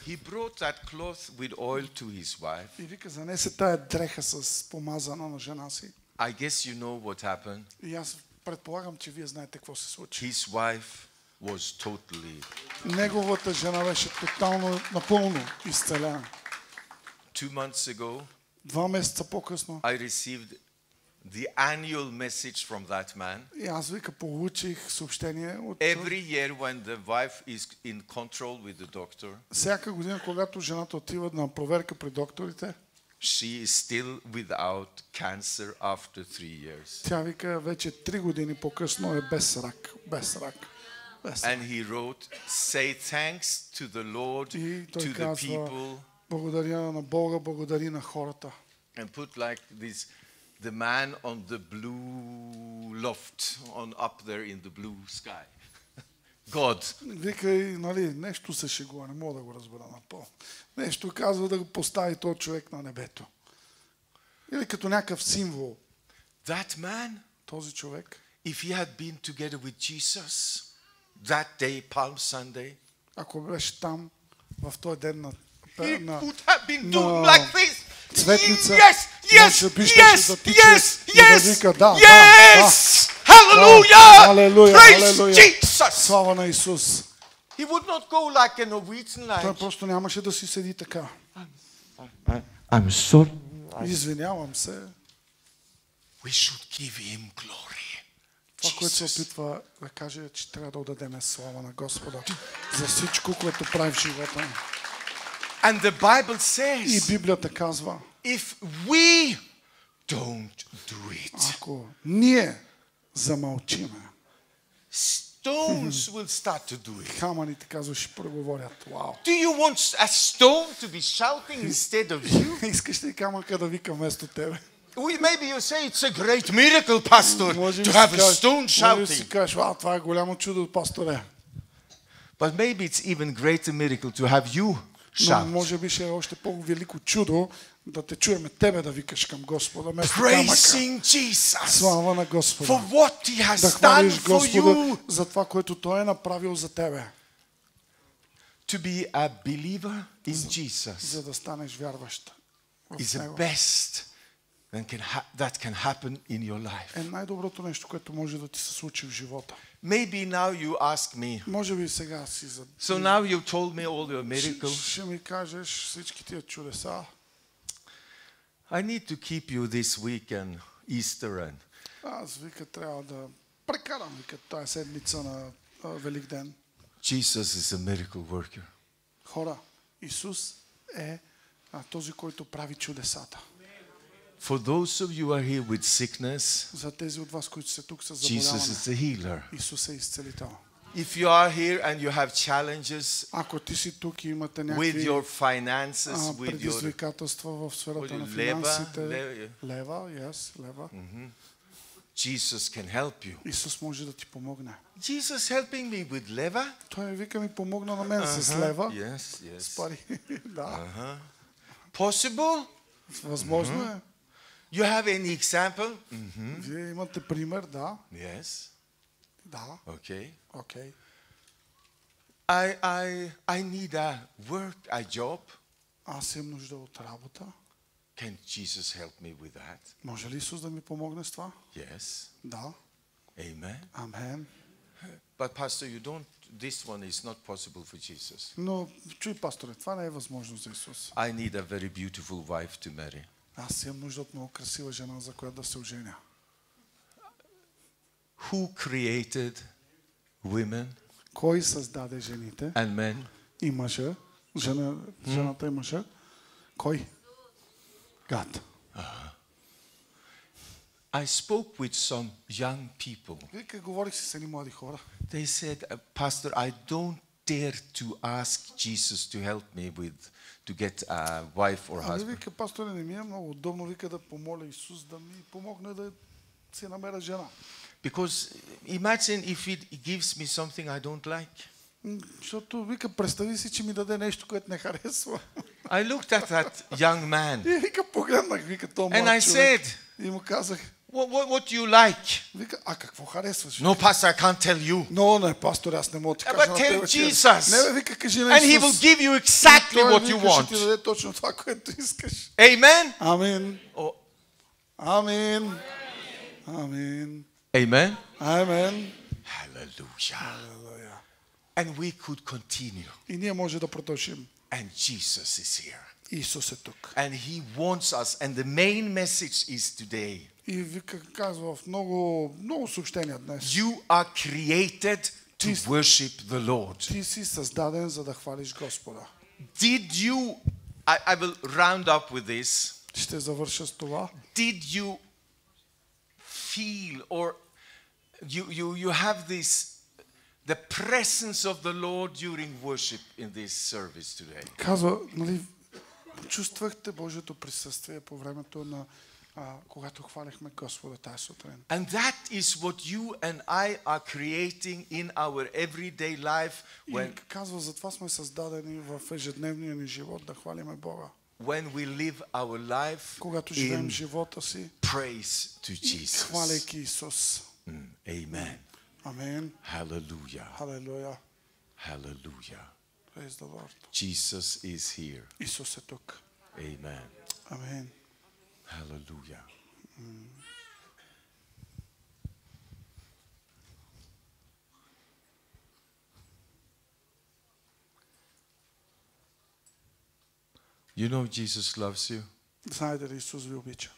Speaker 6: He brought that cloth with oil to his wife.
Speaker 7: И вика, занесе тая дреха с помазана на жена си.
Speaker 6: I guess you know what happened.
Speaker 7: И аз предполагам, че вие знаете какво се случи.
Speaker 6: His wife was totally.
Speaker 7: Неговата жена беше тотално, напълно изцелена.
Speaker 6: 2 months ago,
Speaker 7: 2 месеца по-късно.
Speaker 6: I received the annual message from that man.
Speaker 7: И аз вика, получих съобщение от...
Speaker 6: Every year when the wife is in control with the doctor,
Speaker 7: Всяка година, когато жената отива на проверка при докторите,
Speaker 6: she is still without cancer after 3 years.
Speaker 7: тя вика, вече 3 години по-късно е без рак. Без рак. Без рак.
Speaker 6: And he wrote, say thanks to the Lord,
Speaker 7: И той
Speaker 6: to the
Speaker 7: казва,
Speaker 6: people,
Speaker 7: благодаря на Бога, благодари на хората.
Speaker 6: and put like this, the man on the blue loft, on up there in the blue sky. God.
Speaker 7: Вика и, нали, нещо се шегува, не мога да го разбера напълно. Нещо казва да го постави този човек на небето. Или като някакъв символ.
Speaker 6: That man,
Speaker 7: Този човек,
Speaker 6: if he had been together with Jesus that day, Palm Sunday,
Speaker 7: ако беше там в този ден на
Speaker 6: he would have been doing
Speaker 7: на
Speaker 6: like this.
Speaker 7: цветница,
Speaker 6: Yes, yes,
Speaker 7: може би щеше да тича
Speaker 6: yes,
Speaker 7: и да
Speaker 6: yes,
Speaker 7: вика, да,
Speaker 6: yes, hallelujah,
Speaker 7: Халелуя,
Speaker 6: praise
Speaker 7: халелуя.
Speaker 6: Jesus.
Speaker 7: Слава на Исус.
Speaker 6: He would not go like a Norwegian
Speaker 7: Той
Speaker 6: like,
Speaker 7: просто нямаше да си седи така.
Speaker 6: I'm sorry.
Speaker 7: Извинявам се.
Speaker 6: We should give him glory.
Speaker 7: Това, което се
Speaker 6: Jesus.
Speaker 7: опитва да каже, че трябва да отдадем слава на Господа за всичко, което прави в живота ни.
Speaker 6: And the Bible
Speaker 7: И
Speaker 6: says,
Speaker 7: Библията казва,
Speaker 6: if we don't do it,
Speaker 7: ако ние замълчиме,
Speaker 6: stones will start to do it.
Speaker 7: камъните, казва, ще проговорят. Вау!
Speaker 6: Do you want a stone to be shouting instead of you?
Speaker 7: Искаш ли камъка да вика вместо тебе?
Speaker 6: Maybe you say it's a great miracle, Pastor,
Speaker 7: Може би
Speaker 6: to
Speaker 7: си
Speaker 6: have a
Speaker 7: кажеш,
Speaker 6: stone
Speaker 7: може би си
Speaker 6: shouting.
Speaker 7: кажеш, вау, това е голямо чудо, пасторе.
Speaker 6: But maybe it's even greater miracle to have you
Speaker 7: Но
Speaker 6: shout.
Speaker 7: може би ще е още по-велико чудо да те чуеме тебе да викаш към Господа, вместо камъка.
Speaker 6: Praising Jesus
Speaker 7: Слава на
Speaker 6: for
Speaker 7: Господа.
Speaker 6: what He has
Speaker 7: Да
Speaker 6: done
Speaker 7: хвалиш
Speaker 6: for
Speaker 7: Господа
Speaker 6: you.
Speaker 7: за това, което Той е направил за тебе,
Speaker 6: To be a believer in Jesus
Speaker 7: за да станеш вярващ в
Speaker 6: is the
Speaker 7: Него.
Speaker 6: best that can happen in your life.
Speaker 7: Е най-доброто нещо, което може да ти се случи в живота.
Speaker 6: Maybe now you ask me,
Speaker 7: Може би сега си за...
Speaker 6: so now you told me all your miracles.
Speaker 7: Ще ми кажеш всички тия чудеса.
Speaker 6: I need to keep you this weekend, Easter and
Speaker 7: Аз вика трябва да прекарам вика тая седмица на Велик ден.
Speaker 6: Jesus is a miracle worker.
Speaker 7: Хора, Исус е този, който прави чудесата.
Speaker 6: For those of you who are here with sickness,
Speaker 7: За тези от вас, които са тук с
Speaker 6: Jesus
Speaker 7: заболяване,
Speaker 6: is the healer.
Speaker 7: Исус е изцелител.
Speaker 6: If you are here and you have challenges
Speaker 7: Ако ти си тук и имате
Speaker 6: with
Speaker 7: някакви
Speaker 6: your finances, with your
Speaker 7: предизвикателства в сферата на финансите, лева, лева,
Speaker 6: Jesus can help you.
Speaker 7: Исус може да ти помогне.
Speaker 6: Jesus helping me with lever?
Speaker 7: Той вика ми помогна на мен с лева,
Speaker 6: Yes,
Speaker 7: с
Speaker 6: yes.
Speaker 7: пари. Да,
Speaker 6: Possible?
Speaker 7: възможно е.
Speaker 6: You have any example?
Speaker 7: Вие имате пример, да,
Speaker 6: Yes.
Speaker 7: да,
Speaker 6: Okay.
Speaker 7: окей.
Speaker 6: I need a work, a job.
Speaker 7: Аз имам нужда от работа.
Speaker 6: Can Jesus help me with that?
Speaker 7: Може ли Исус да ми помогне с това?
Speaker 6: Yes.
Speaker 7: Да,
Speaker 6: Amen.
Speaker 7: амен.
Speaker 6: But Pastor, this one is not possible for Jesus.
Speaker 7: Но чуй, пасторе, това не е възможно за Исус.
Speaker 6: I need a very beautiful wife to marry.
Speaker 7: Аз имам нужда от много красива жена, за която да се оженя.
Speaker 6: Who created women
Speaker 7: Кой създаде жените
Speaker 6: and men?
Speaker 7: и мъжа? Жената и мъжа? Кой? God.
Speaker 6: I spoke with some young people.
Speaker 7: Вика, говорих си с едни млади хора.
Speaker 6: They said, Pastor, I don't dare to ask Jesus to help me to get a wife or
Speaker 7: Ами
Speaker 6: husband.
Speaker 7: вика, пасторе, не ми е много удобно, вика, да помоля Исус да ми помогне да си намеря жена.
Speaker 6: Because imagine if He gives me something I don't like.
Speaker 7: Защото вика, представи си, че ми даде нещо, което не харесва.
Speaker 6: I looked at that young man
Speaker 7: И вика, погледнах, вика, то
Speaker 6: and I
Speaker 7: млад човек.
Speaker 6: said,
Speaker 7: И му казах,
Speaker 6: what do you like?
Speaker 7: Вика, а какво харесваш?
Speaker 6: No, Pastor, I can't tell you.
Speaker 7: Но, не, пастор, аз не мога да ти
Speaker 6: But
Speaker 7: кажа на
Speaker 6: tell
Speaker 7: тебе.
Speaker 6: Jesus.
Speaker 7: Не, бе, вика, кажи на
Speaker 6: And he will
Speaker 7: Исус.
Speaker 6: give you exactly
Speaker 7: Той
Speaker 6: what
Speaker 7: вика,
Speaker 6: you
Speaker 7: ще ти
Speaker 6: want.
Speaker 7: даде точно това, което искаш.
Speaker 6: Amen?
Speaker 7: Амин.
Speaker 6: Oh,
Speaker 7: Амин. Амин.
Speaker 6: amen?
Speaker 7: Амен.
Speaker 6: Hallelujah. And we could continue.
Speaker 7: И ние може да продължим.
Speaker 6: And Jesus is here.
Speaker 7: Исус е тук.
Speaker 6: And he wants us. And the main message is today.
Speaker 7: И вика, казва в много съобщения днес.
Speaker 6: You are created to worship the Lord.
Speaker 7: Ти си създаден, за да хвалиш Господа.
Speaker 6: Did you, I will round up with this.
Speaker 7: Ще завърша с това.
Speaker 6: Did you feel or you have this, the presence of the Lord during worship in this service today?
Speaker 7: Казва, нали, чувствахте Божието присъствие по времето на когато хвалихме Господа тази сутрин.
Speaker 6: And that is what you and I are creating in our everyday life
Speaker 7: И казва, затова сме създадени в ежедневния ни живот да хвалиме Бога.
Speaker 6: when we live our life
Speaker 7: Когато живеем
Speaker 6: in
Speaker 7: живота си,
Speaker 6: praise to Jesus.
Speaker 7: хваляйки Исус.
Speaker 6: Amen.
Speaker 7: Амин.
Speaker 6: Hallelujah.
Speaker 7: Халелуя.
Speaker 6: Hallelujah.
Speaker 7: Praise the Lord.
Speaker 6: Jesus is here.
Speaker 7: Исус е тук.
Speaker 6: Amen.
Speaker 7: Амин.
Speaker 6: Hallelujah. You know Jesus loves you.
Speaker 7: Знаете ли, Исус ви обича?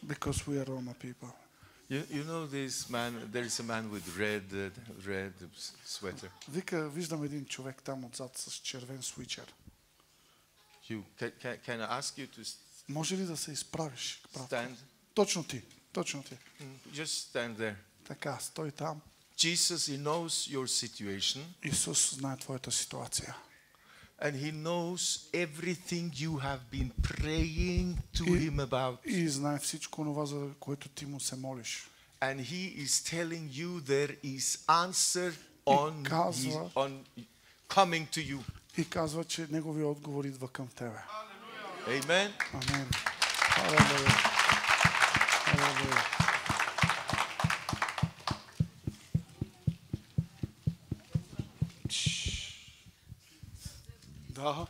Speaker 7: Because we are Roma people.
Speaker 6: You know this man, there is a man with red sweater.
Speaker 7: Вика, виждам един човек там отзад с червен свичер.
Speaker 6: Can I ask you to
Speaker 7: Може ли да се изправиш?
Speaker 6: stand?
Speaker 7: Точно ти. Точно ти.
Speaker 6: Just stand there.
Speaker 7: Така, стой там.
Speaker 6: Jesus, he knows your situation.
Speaker 7: Исус знае твоята ситуация.
Speaker 6: And he knows everything you have been praying to him about.
Speaker 7: И знае всичко това, за което ти му се молиш.
Speaker 6: And he is telling you there is answer on coming to you.
Speaker 7: И казва, че неговия отговор идва към тебе.
Speaker 6: Amen.
Speaker 7: Амин. Халелуя. Халелуя. Да.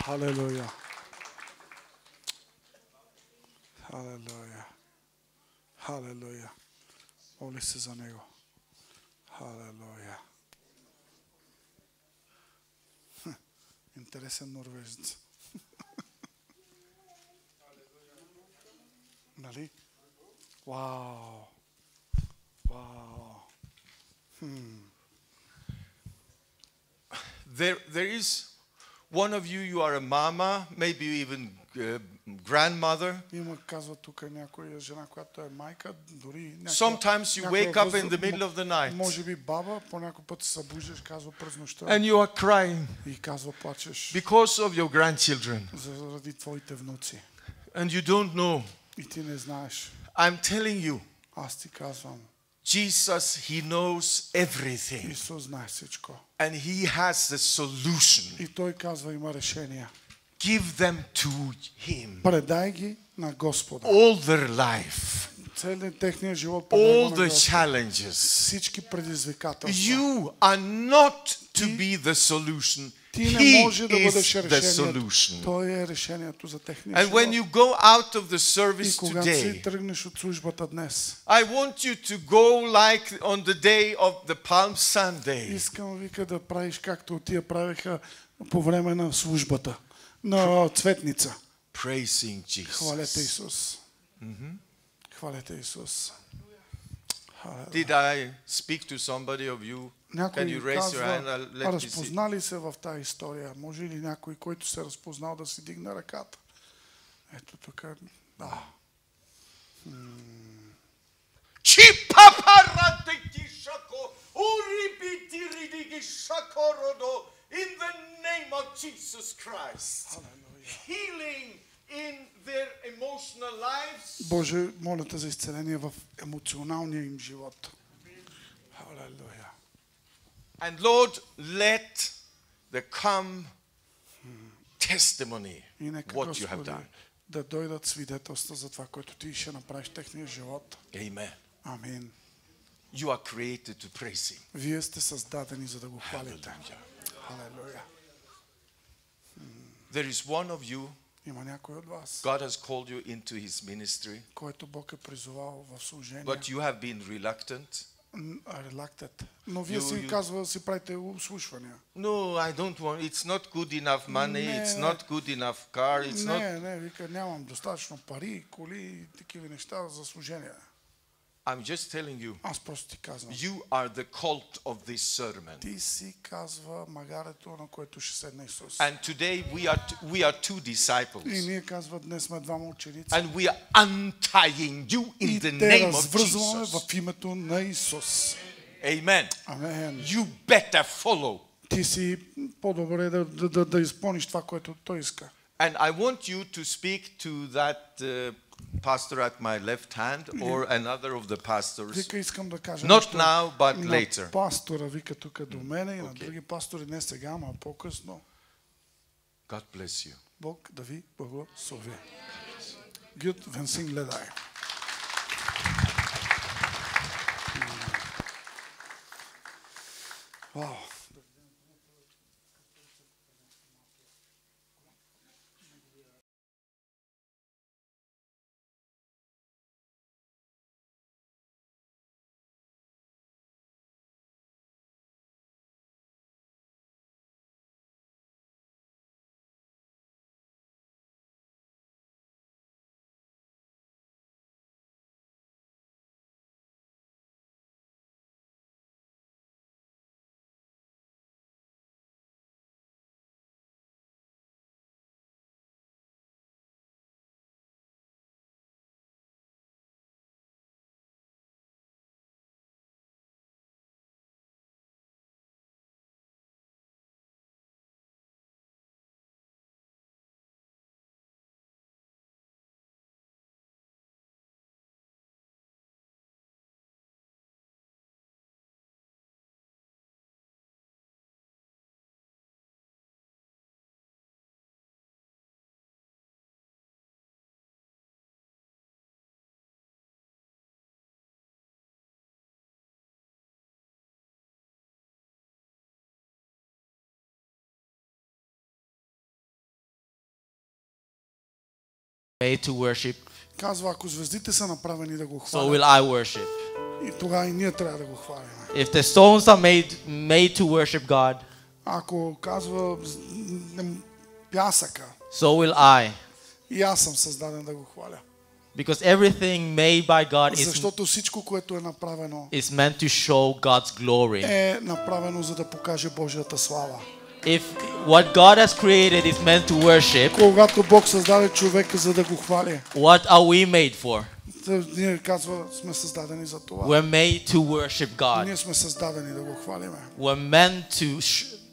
Speaker 7: Халелуя. Халелуя. Халелуя. Моли се за него. Халелуя. Интересен норвежец. Нали? Вау. Вау.
Speaker 6: There is one of you, you are a mama, maybe even grandmother.
Speaker 7: Има, казва тук някоя жена, която е майка, дори
Speaker 6: Sometimes you wake up in the middle of the night.
Speaker 7: Може би баба, по някой път се събуждаш, казва през нощта.
Speaker 6: And you are crying.
Speaker 7: И казва плачеш.
Speaker 6: Because of your grandchildren.
Speaker 7: Заради твоите внуци.
Speaker 6: And you don't know.
Speaker 7: И ти не знаеш.
Speaker 6: I'm telling you.
Speaker 7: Аз ти казвам.
Speaker 6: Jesus, he knows everything.
Speaker 7: Исус знае всичко.
Speaker 6: And he has the solution.
Speaker 7: И той казва, има решение.
Speaker 6: Give them to him.
Speaker 7: Предай ги на Господа.
Speaker 6: All their life.
Speaker 7: Целият техния живот.
Speaker 6: All the challenges.
Speaker 7: Всички предизвикателства.
Speaker 6: You are not to be the solution.
Speaker 7: Ти не може да
Speaker 6: He
Speaker 7: бъдеш
Speaker 6: is the
Speaker 7: решението.
Speaker 6: solution.
Speaker 7: Той е решението за техния
Speaker 6: And
Speaker 7: живот.
Speaker 6: when you go out of the service
Speaker 7: И когато си
Speaker 6: today,
Speaker 7: тръгнеш от службата днес,
Speaker 6: I want you to go like on the day of the Palm Sunday.
Speaker 7: искам, вика, да правиш както тия правиха по време на службата, на цветница.
Speaker 6: Praising Jesus.
Speaker 7: Хвалете Исус. Хвалете Исус.
Speaker 6: Did I speak to somebody of you? Can
Speaker 7: Някой
Speaker 6: you raise your hand?
Speaker 7: казва,
Speaker 6: Let me see.
Speaker 7: разпознали се в тази история. Може ли някой, който се разпознал, да си дигне ръката? Ето тук. Да.
Speaker 6: In the name of Jesus Christ. Healing in their emotional lives.
Speaker 7: Боже, моля те за изцеление в емоционалния им живот. Халелуя.
Speaker 6: And Lord, let there come testimony
Speaker 7: И нека,
Speaker 6: what you have
Speaker 7: Господи,
Speaker 6: done.
Speaker 7: да дойдат свидетелства за това, което Ти ще направиш в техния живот.
Speaker 6: Amen.
Speaker 7: Амин.
Speaker 6: You are created to praise Him.
Speaker 7: Вие сте създадени, за да го хвалите.
Speaker 6: Hallelujah.
Speaker 7: Халелуя.
Speaker 6: There is one of you,
Speaker 7: Има някой от вас,
Speaker 6: God has called you into His ministry,
Speaker 7: който Бог е призовал в служение.
Speaker 6: but you have been reluctant.
Speaker 7: Reluctant. Но вие си казва, си правите слушвания.
Speaker 6: No, I don't want, it's not good enough money, it's not good enough car, it's not...
Speaker 7: Не, вика, нямам достатъчно пари, коли и такива неща за служение.
Speaker 6: I'm just telling you,
Speaker 7: Аз просто ти казвам.
Speaker 6: you are the cult of this sermon.
Speaker 7: Ти си казва магарето, на което ще седне Исус.
Speaker 6: And today we are two
Speaker 7: И
Speaker 6: disciples.
Speaker 7: ние казва, днес сме двама ученици.
Speaker 6: And we are untying you in
Speaker 7: И
Speaker 6: the
Speaker 7: те
Speaker 6: name of
Speaker 7: развързваме
Speaker 6: Jesus.
Speaker 7: в името на Исус.
Speaker 6: Amen.
Speaker 7: Амен.
Speaker 6: You better follow.
Speaker 7: Ти си по-добре да изпълниш това, което Той иска.
Speaker 6: And I want you to speak to that pastor at my left hand or another of the pastors.
Speaker 7: Вика, искам да кажа
Speaker 6: Not
Speaker 7: нещо
Speaker 6: now, but
Speaker 7: на
Speaker 6: later.
Speaker 7: пастора, вика тук до мене и на други пастори, не сега, ама по-късно.
Speaker 6: God bless you.
Speaker 7: Бог да ви благослови. Gud välsigne dig. Wow.
Speaker 8: Made to worship,
Speaker 7: Казва, ако звездите са направени да го
Speaker 8: so
Speaker 7: хвалят,
Speaker 8: will I worship.
Speaker 7: и тогава и ние трябва да го хвалим.
Speaker 8: If the stones are made to worship God,
Speaker 7: Ако казва пясъка,
Speaker 8: so will I.
Speaker 7: и аз съм създаден да го хваля.
Speaker 8: Because everything made by God
Speaker 7: Защото всичко, което е направено,
Speaker 8: is meant to show God's glory.
Speaker 7: е направено за да покаже Божията слава.
Speaker 8: If what God has created is meant to worship,
Speaker 7: Когато Бог създаде човека за да го хвали,
Speaker 8: what are we made for?
Speaker 7: ние казва, сме създадени за това.
Speaker 8: We're made to worship God.
Speaker 7: Ние сме създадени да го хвалиме.
Speaker 8: We're meant to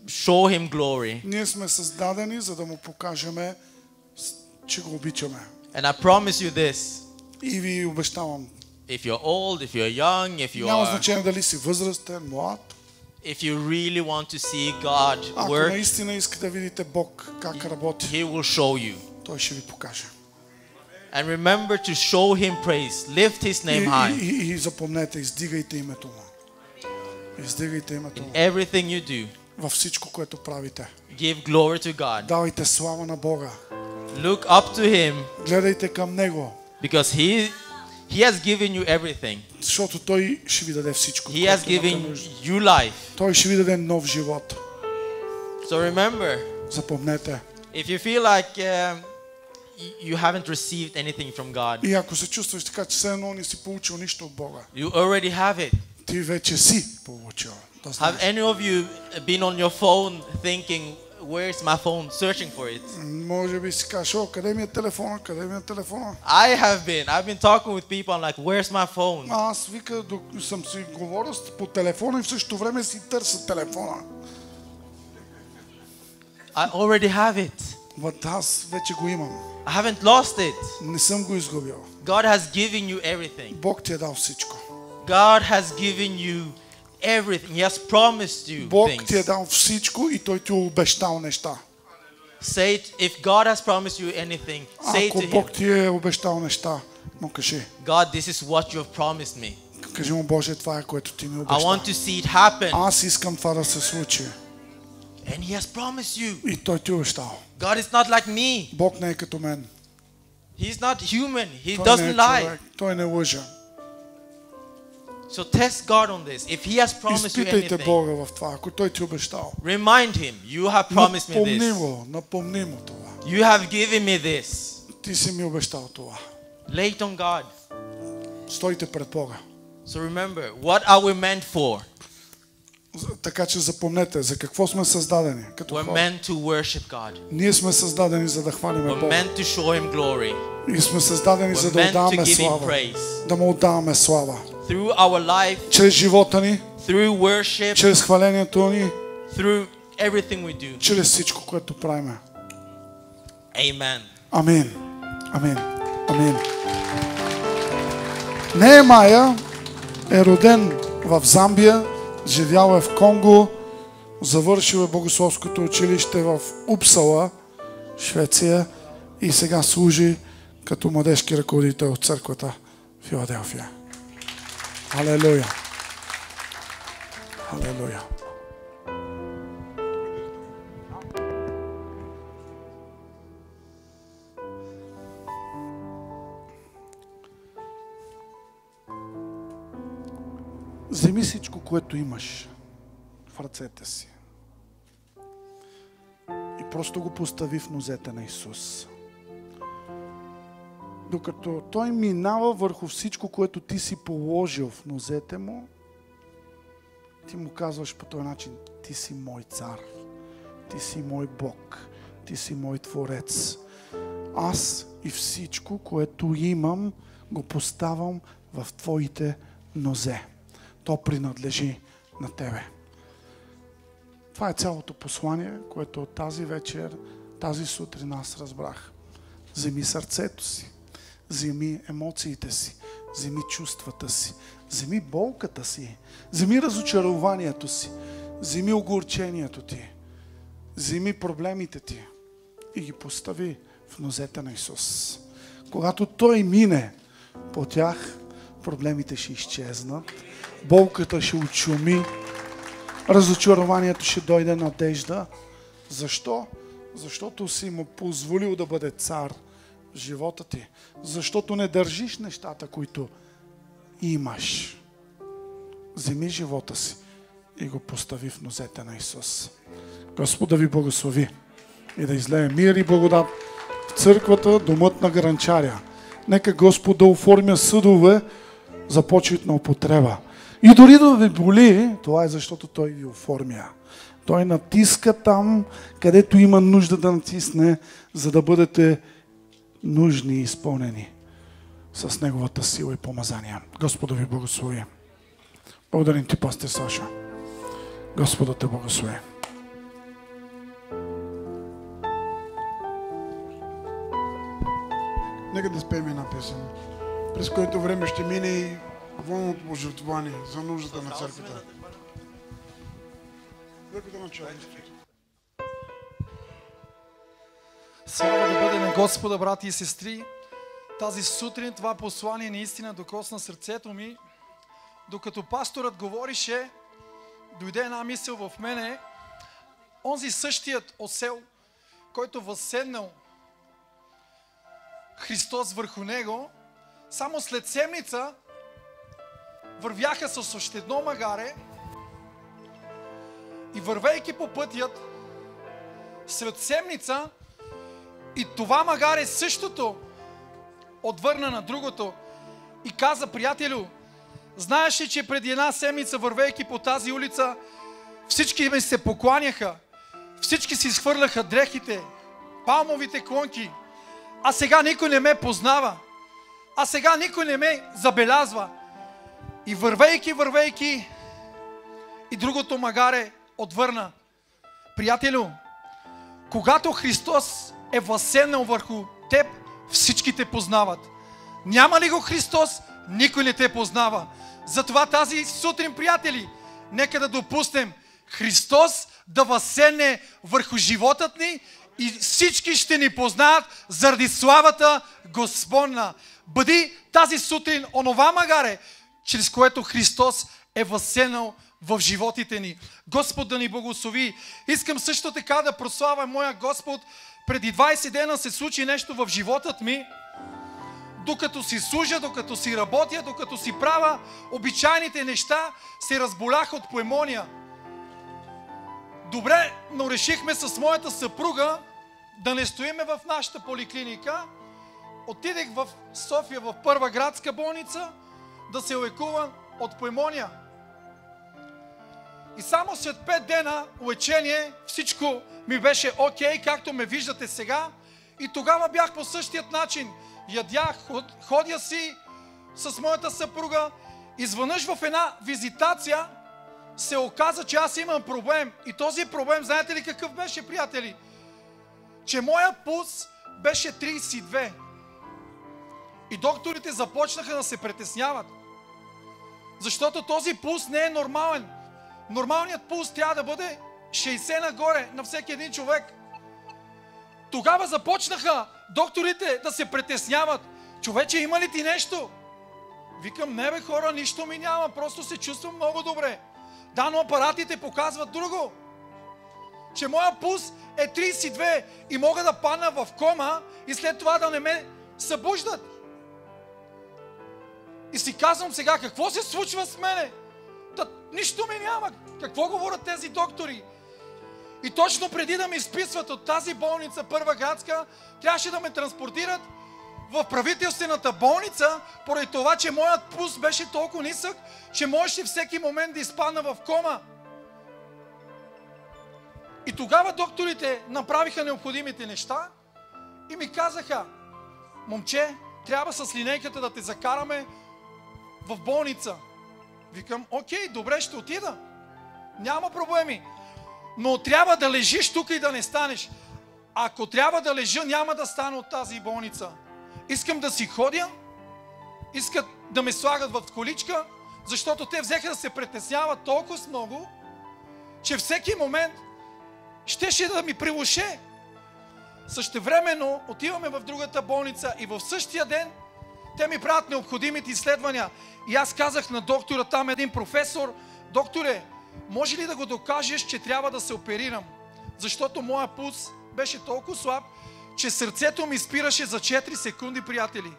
Speaker 8: show Him glory.
Speaker 7: Ние сме създадени за да му покажем, че го обичаме.
Speaker 8: And I promise you this,
Speaker 7: И ви обещавам,
Speaker 8: if you're old, if you're young, if you
Speaker 7: няма
Speaker 8: are,
Speaker 7: значение дали си възрастен, млад,
Speaker 8: if you really want to see God
Speaker 7: ако
Speaker 8: work,
Speaker 7: наистина искате да видите Бог как работи,
Speaker 8: He will show you.
Speaker 7: Той ще ви покаже.
Speaker 8: And remember to show Him praise. Lift His name high.
Speaker 7: И запомнете, издигайте името му. Издигайте името му.
Speaker 8: Everything you do,
Speaker 7: Във всичко, което правите.
Speaker 8: give glory to God.
Speaker 7: Давайте слава на Бога.
Speaker 8: Look up to Him
Speaker 7: Гледайте към Него,
Speaker 8: because He has given you everything.
Speaker 7: защото Той ще ви даде всичко.
Speaker 8: He has
Speaker 7: което имате
Speaker 8: given
Speaker 7: нужда.
Speaker 8: you life.
Speaker 7: Той ще ви даде нов живот.
Speaker 8: So remember,
Speaker 7: Запомнете.
Speaker 8: if you feel like you haven't received anything from God,
Speaker 7: И ако се чувстваш така, че все едно не си получил нищо от Бога,
Speaker 8: you already have it.
Speaker 7: ти вече си получил. Да
Speaker 8: Have
Speaker 7: знаеш.
Speaker 8: any of you been on your phone thinking, where's my phone, searching for it?
Speaker 7: Може би си кажеш, о, къде ми е телефона, къде ми е телефона?
Speaker 8: I have been. I've been talking with people. I'm like, where's my phone?
Speaker 7: Аз вика, съм си говорил по телефона и в същото време си търся телефона.
Speaker 8: I already have it.
Speaker 7: Вот аз вече го имам.
Speaker 8: I haven't lost it.
Speaker 7: Не съм го изгубил.
Speaker 8: God has given you everything.
Speaker 7: Бог ти е дал всичко.
Speaker 8: God has given you everything. He has promised you
Speaker 7: Бог ти е
Speaker 8: things.
Speaker 7: дал всичко и Той ти е обещал неща.
Speaker 8: Say it, if God has promised you anything, say
Speaker 7: Ако
Speaker 8: to Him,
Speaker 7: Бог ти е обещал неща, му кажи.
Speaker 8: God, this is what you have promised me.
Speaker 7: Кажи му, Боже, това е което ти ми
Speaker 8: I
Speaker 7: обещал.
Speaker 8: want to see it happen.
Speaker 7: Аз искам това да се случи.
Speaker 8: And He has promised you.
Speaker 7: И Той ти е обещал.
Speaker 8: God is not like me.
Speaker 7: Бог не е като мен.
Speaker 8: He's not human. He
Speaker 7: Той не
Speaker 8: doesn't
Speaker 7: е
Speaker 8: lie.
Speaker 7: човек. Той не лъже.
Speaker 8: So test God on this. If He has promised you
Speaker 7: Изпитайте
Speaker 8: anything,
Speaker 7: Бога в това, ако Той ти е обещал.
Speaker 8: remind Him, you have promised me this.
Speaker 7: Напомни му това.
Speaker 8: You have given me this.
Speaker 7: Ти си ми обещал това.
Speaker 8: Lay it on God.
Speaker 7: Стойте пред Бога.
Speaker 8: So remember, what are we meant for?
Speaker 7: Така че запомнете, за какво сме създадени като
Speaker 8: We're
Speaker 7: хора.
Speaker 8: meant to worship God.
Speaker 7: Ние сме създадени за да хвалиме
Speaker 8: We're
Speaker 7: Бога.
Speaker 8: meant to show Him glory.
Speaker 7: И сме създадени за
Speaker 8: We're
Speaker 7: да
Speaker 8: meant to
Speaker 7: отдаваме
Speaker 8: give Him
Speaker 7: слава.
Speaker 8: praise.
Speaker 7: Да му отдаваме слава.
Speaker 8: Through our life,
Speaker 7: Чрез живота ни,
Speaker 8: through worship,
Speaker 7: чрез хвалението ни,
Speaker 8: through everything we do.
Speaker 7: чрез всичко, което правиме.
Speaker 8: Amen.
Speaker 7: Амин. Амин. Амин. Неемая е роден в Замбия, живял е в Конго, завършил е богословското училище в Упсала, Швеция и сега служи като младежки ръководител в църквата в Филаделфия. Алелуя! Алелуя! Вземи всичко, което имаш в ръцете си и просто го постави в нозете на Исус. Докато Той минава върху всичко, което ти си положил в нозете му, ти му казваш по този начин: ти си мой цар, ти си мой Бог, ти си мой Творец. Аз и всичко, което имам, го поставям в твоите нозе. То принадлежи на тебе. Това е цялото послание, което от тази вечер, тази сутрин аз разбрах. Вземи сърцето си, вземи емоциите си, вземи чувствата си, вземи болката си, вземи разочарованието си, вземи огорчението ти, вземи проблемите ти и ги постави в нозете на Исус. Когато Той мине по тях, проблемите ще изчезнат, болката ще отшуми, разочарованието ще дойде надежда. Защо? Защото си му позволил да бъде цар в живота ти. Защото не държиш нещата, които имаш. Вземи живота си и го постави в нозете на Исус. Господ да ви благослови и да излее мир и благодат в църквата, домът на Гранчаря. Нека Господ да оформя съдове за почетна употреба. И дори да ви боли, това е защото Той ви оформя. Той натиска там, където има нужда да натисне, за да бъдете нужни и изпълнени с Неговата сила и помазание. Господа ви благослови. Благодарим ти, пастир Саша. Господа те благослови.
Speaker 3: Нека да спеем една песен, през което време ще мине и волното пожертвование за нуждата на църквата.
Speaker 9: Слава да бъде на Господа, брати и сестри. Тази сутрин това послание наистина докосна сърцето ми. Докато пасторът говорише, дойде една мисъл в мене. Онзи същият осел, който възседнал Христос върху него, само след седмица вървяха с още едно магаре и вървейки по пътят, след седмица и това магаре същото отвърна на другото и каза: приятелю, знаеш ли, че преди една седмица, вървейки по тази улица, всички ми се покланяха, всички си изхвърляха дрехите, палмовите клонки, а сега никой не ме познава, а сега никой не ме забелязва. И вървейки, и другото магаре отвърна: приятелю, когато Христос е възседнал върху теб, всички те познават. Няма ли го Христос, никой не те познава. Затова тази сутрин, приятели, нека да допуснем Христос да възседне върху животът ни и всички ще ни познаят заради славата Господна. Бъди тази сутрин онова магаре, чрез което Христос е възседнал в животите ни. Господ да ни благослови. Искам също така да прославя моя Господ. Преди 20 дена се случи нещо в животът ми. Докато си служа, докато си работя, докато си правя обичайните неща, се разболях от пневмония. Добре, но решихме с моята съпруга да не стоиме в нашата поликлиника. Отидех в София, в Първа градска болница, да се лекувам от пневмония. И само след 5 дена лечение всичко ми беше окей, както ме виждате сега. И тогава бях по същият начин. Ядях, ходя си с моята съпруга. Изведнъж в една визитация се оказа, че аз имам проблем. И този проблем, знаете ли какъв беше, приятели? Че моя пулс беше 32. И докторите започнаха да се притесняват. Защото този пулс не е нормален. Нормалният пулс трябва да бъде 60 нагоре на всеки един човек. Тогава започнаха докторите да се притесняват. Човече, има ли ти нещо? Викам, не бе хора, нищо ми няма, просто се чувствам много добре. Да, но апаратите показват друго. Че моя пулс е 32 и мога да падна в кома и след това да не ме събуждат. И си казвам сега, какво се случва с мене? Нищо ми няма. Какво говорят тези доктори? И точно преди да ме изписват от тази болница, Първа градска, трябваше да ме транспортират в правителствената болница, поради това, че моят пулс беше толкова нисък, че можеше всеки момент да изпадна в кома. И тогава докторите направиха необходимите неща и ми казаха, момче, трябва с линейката да те закараме в болница. Викам, окей, добре, ще отида. Няма проблеми. Но трябва да лежиш тук и да не станеш. Ако трябва да лежа, няма да стана от тази болница. Искам да си ходя, искат да ме слагат в количка, защото те взеха да се притесняват толкова много, че всеки момент щеше да ми прилуше. Същевременно отиваме в другата болница и в същия ден те ми правят необходимите изследвания. И аз казах на доктора, там един професор, докторе, може ли да го докажеш, че трябва да се оперирам? Защото моя пулс беше толкова слаб, че сърцето ми спираше за 4 секунди, приятели.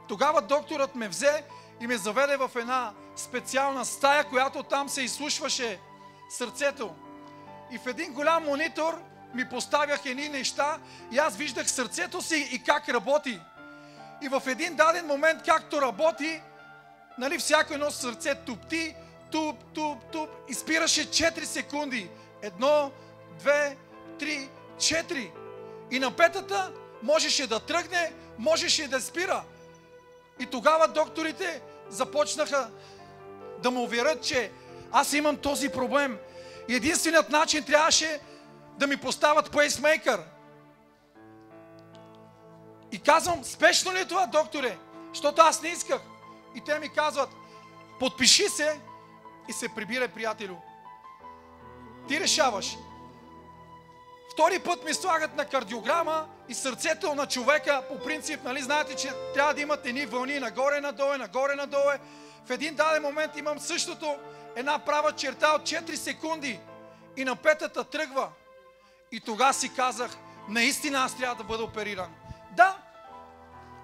Speaker 9: Тогава докторът ме взе и ме заведе в една специална стая, която там се изслушваше сърцето. И в един голям монитор ми поставях едни неща и аз виждах сърцето си и как работи. И в един даден момент, както работи, нали, всяко едно сърце тупти, туп, и спираше 4 секунди. 1, 2, 3, 4. И на петата можеше да тръгне, можеше да спира. И тогава докторите започнаха да ме уверят, че аз имам този проблем. И единственият начин трябваше да ми поставят пейсмейкър. И казвам, спешно ли е това, докторе? Защото аз не исках. И те ми казват, подпиши се и се прибирай, приятелю. Ти решаваш. Втори път ми слагат на кардиограма и сърцето на човека, по принцип, нали, знаете, че трябва да имат едни вълни нагоре-надолу. В един даден момент имам същото, една права черта от 4 секунди и на петата тръгва. И тогава си казах, наистина аз трябва да бъда опериран. Да,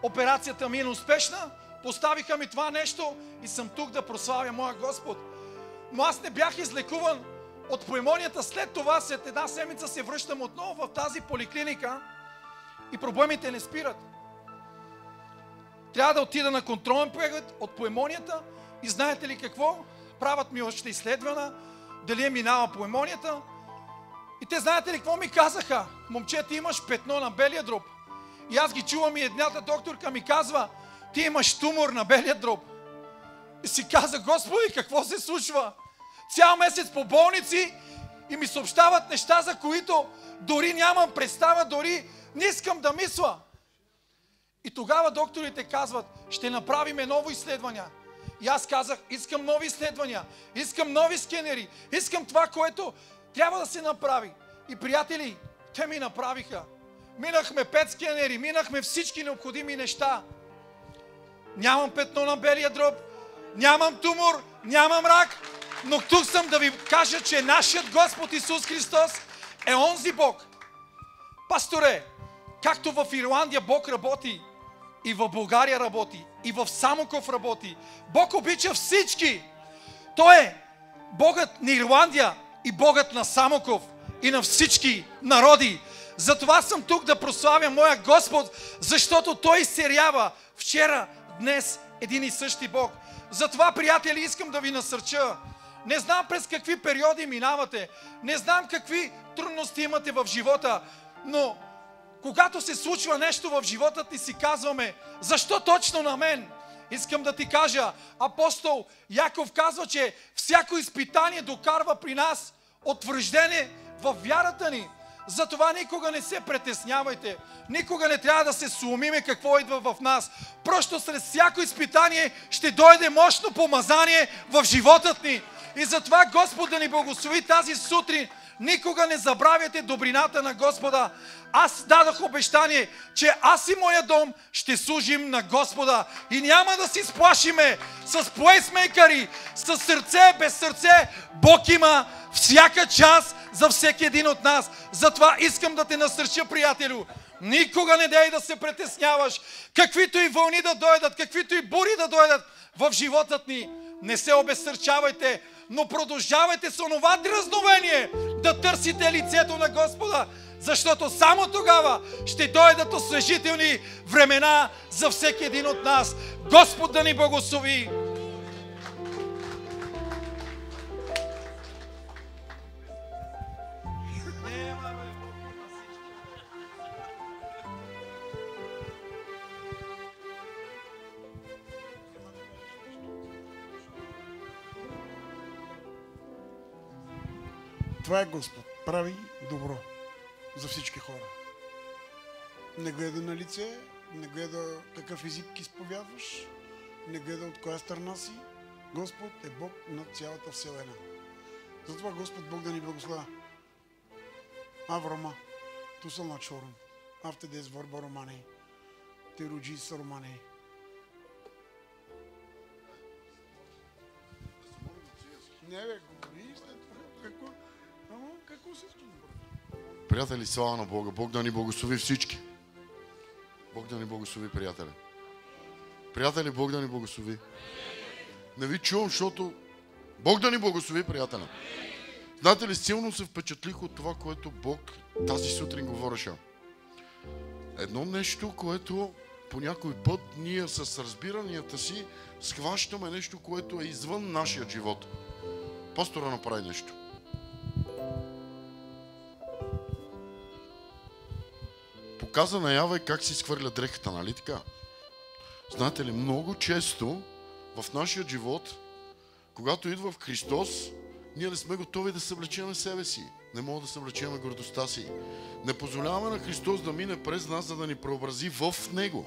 Speaker 9: операцията ми е успешна, поставиха ми това нещо и съм тук да прославя моя Господ. Но аз не бях излекуван от пневмонията. След това, след една седмица се връщам отново в тази поликлиника и проблемите не спират. Трябва да отида на контролен преглед от пневмонията и знаете ли какво? Правят ми още изследвана, дали е минала пневмонията. И те знаете ли какво ми казаха? Момче, ти имаш петно на белия дроб. И аз ги чувам и едната докторка ми казва, ти имаш тумор на белия дроб. И си каза, Господи, какво се случва? Цял месец по болници и ми съобщават неща, за които дори нямам представа, дори не искам да мисля. И тогава докторите казват, ще направим ново изследване. И аз казах, искам нови изследвания, искам нови скенери, искам това, което трябва да се направи. И приятели, те ми направиха. Минахме 5 скенери, минахме всички необходими неща. Нямам петно на белия дроб, нямам тумор, нямам рак, но тук съм да ви кажа, че нашият Господ Исус Христос е онзи Бог. Пасторе, както в Ирландия Бог работи, и в България работи, и в Самоков работи. Бог обича всички. Той е Богът на Ирландия и Богът на Самоков и на всички народи. Затова съм тук да прославя моя Господ, защото Той изцерява вчера, днес един и същи Бог. Затова, приятели, искам да ви насърча. Не знам през какви периоди минавате, не знам какви трудности имате в живота, но когато се случва нещо в живота ти, си казваме, защо точно на мен? Искам да ти кажа, апостол Яков казва, че всяко изпитание докарва при нас утвърждение в вярата ни. Затова никога не се притеснявайте. Никога не трябва да се сломиме какво идва в нас. Просто след всяко изпитание ще дойде мощно помазание в животът ни. И затова Господ да ни благослови тази сутрин. Никога не забравяйте добрината на Господа. Аз дадох обещание, че аз и моя дом ще служим на Господа. И няма да си сплашиме с плейсмейкъри, с сърце, без сърце. Бог има всяка част за всеки един от нас. Затова искам да те насърча, приятелю. Никога не дей да се притесняваш. Каквито и вълни да дойдат, каквито и бури да дойдат в животът ни. Не се обезсърчавайте, но продължавайте с онова дразновение да търсите лицето на Господа, защото само тогава ще дойдат освежителни времена за всеки един от нас. Господ да ни благослови!
Speaker 3: Това е Господ. Прави добро за всички хора. Не гледа на лице, не гледа какъв език изповядваш, не гледа от коя страна си. Господ е Бог над цялата вселена. Затова Господ Бог да ни благославя. Аврома, ту са на чорон, авте дес върба романе, те роджи са романе. Не бе, говори след това. Какво се случва?
Speaker 10: Приятели, слава на Бога. Бог да ни благослови всички. Бог да ни благослови, приятели. Приятели, Бог да ни благослови. Не ви чувам, защото Бог да ни благослови, приятели. Знаете ли, силно се впечатлих от това, което Бог тази сутрин говореше. Едно нещо, което по някой път ние с разбиранията си схващаме нещо, което е извън нашия живот. Пастора направи нещо. Показа наяве как си изхвърля дрехата, нали така? Знаете ли, много често в нашия живот, когато идва в Христос, ние не сме готови да съблечеме себе си. Не мога да съблечеме гордостта си. Не позволяваме на Христос да мине през нас, за да ни преобрази в Него.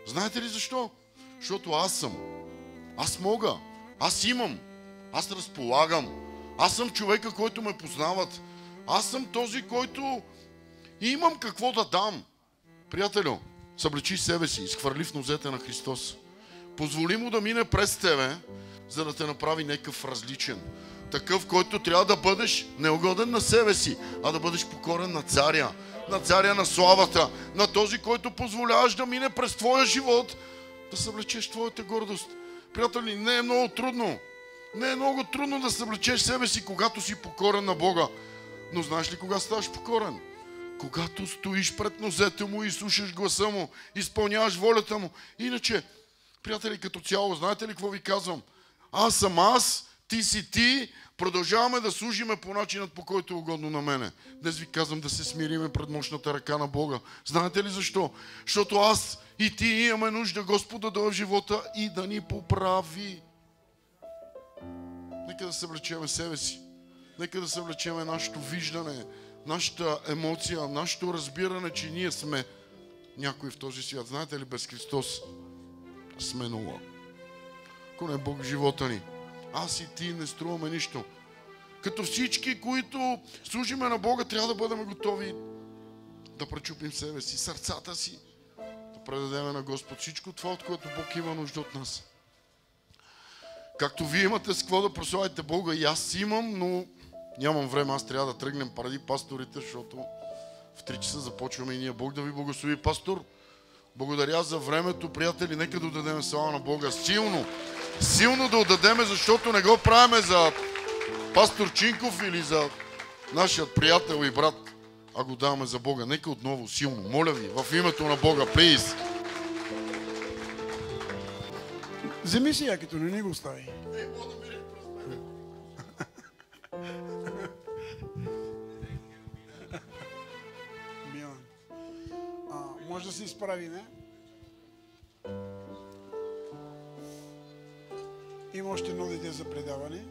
Speaker 10: Знаете ли защо? Защото аз съм. Аз мога. Аз имам. Аз разполагам. Аз съм човека, който ме познават. Аз съм този, който имам какво да дам. Приятелю, съблечи себе си, изхвърли в нозете на Христос. Позволи му да мине през тебе, за да те направи някакъв различен. Такъв, който трябва да бъдеш неугоден на себе си, а да бъдеш покорен на царя на славата, на този, който позволяваш да мине през твоя живот, да съблечеш твоята гордост. Приятели, не е много трудно. Не е много трудно да съблечеш себе си, когато си покорен на Бога. Но знаеш ли кога ставаш покорен? Когато стоиш пред нозете му и слушаш гласа му, изпълняваш волята му. Иначе, приятели, като цяло, знаете ли какво ви казвам? Аз съм аз, ти си ти, продължаваме да служиме по начинът, по който е угодно на мене. Днес ви казвам да се смириме пред мощната ръка на Бога. Знаете ли защо? Защото аз и ти имаме нужда Господ да дойде в живота и да ни поправи. Нека да съблечеме себе си. Нека да съблечеме нашето виждане, нашата емоция, нашето разбиране, че ние сме някой в този свят. Знаете ли, без Христос сме нула. ако не Бог в живота ни. Аз и ти не струваме нищо. Като всички, които служиме на Бога, трябва да бъдем готови да пречупим себе си, сърцата си, да предадем на Господ всичко това, от което Бог има нужда от нас. Както вие имате с какво да прославите Бога, и аз имам, но нямам време, аз трябва да тръгнем преди пасторите, защото в 3 часа започваме и ние. Бог да ви благослови, пастор. Благодаря за времето, приятели, нека да отдадем слава на Бога. Силно да отдадем, защото не го правиме за пастор Чинков или за нашият приятел и брат, а го даваме за Бога. Нека отново силно, моля ви, в името на Бога, плиз.
Speaker 3: Вземи си якито, не ни го остави. Милан. Може да се изправи, не? Има още едно дете за предаване.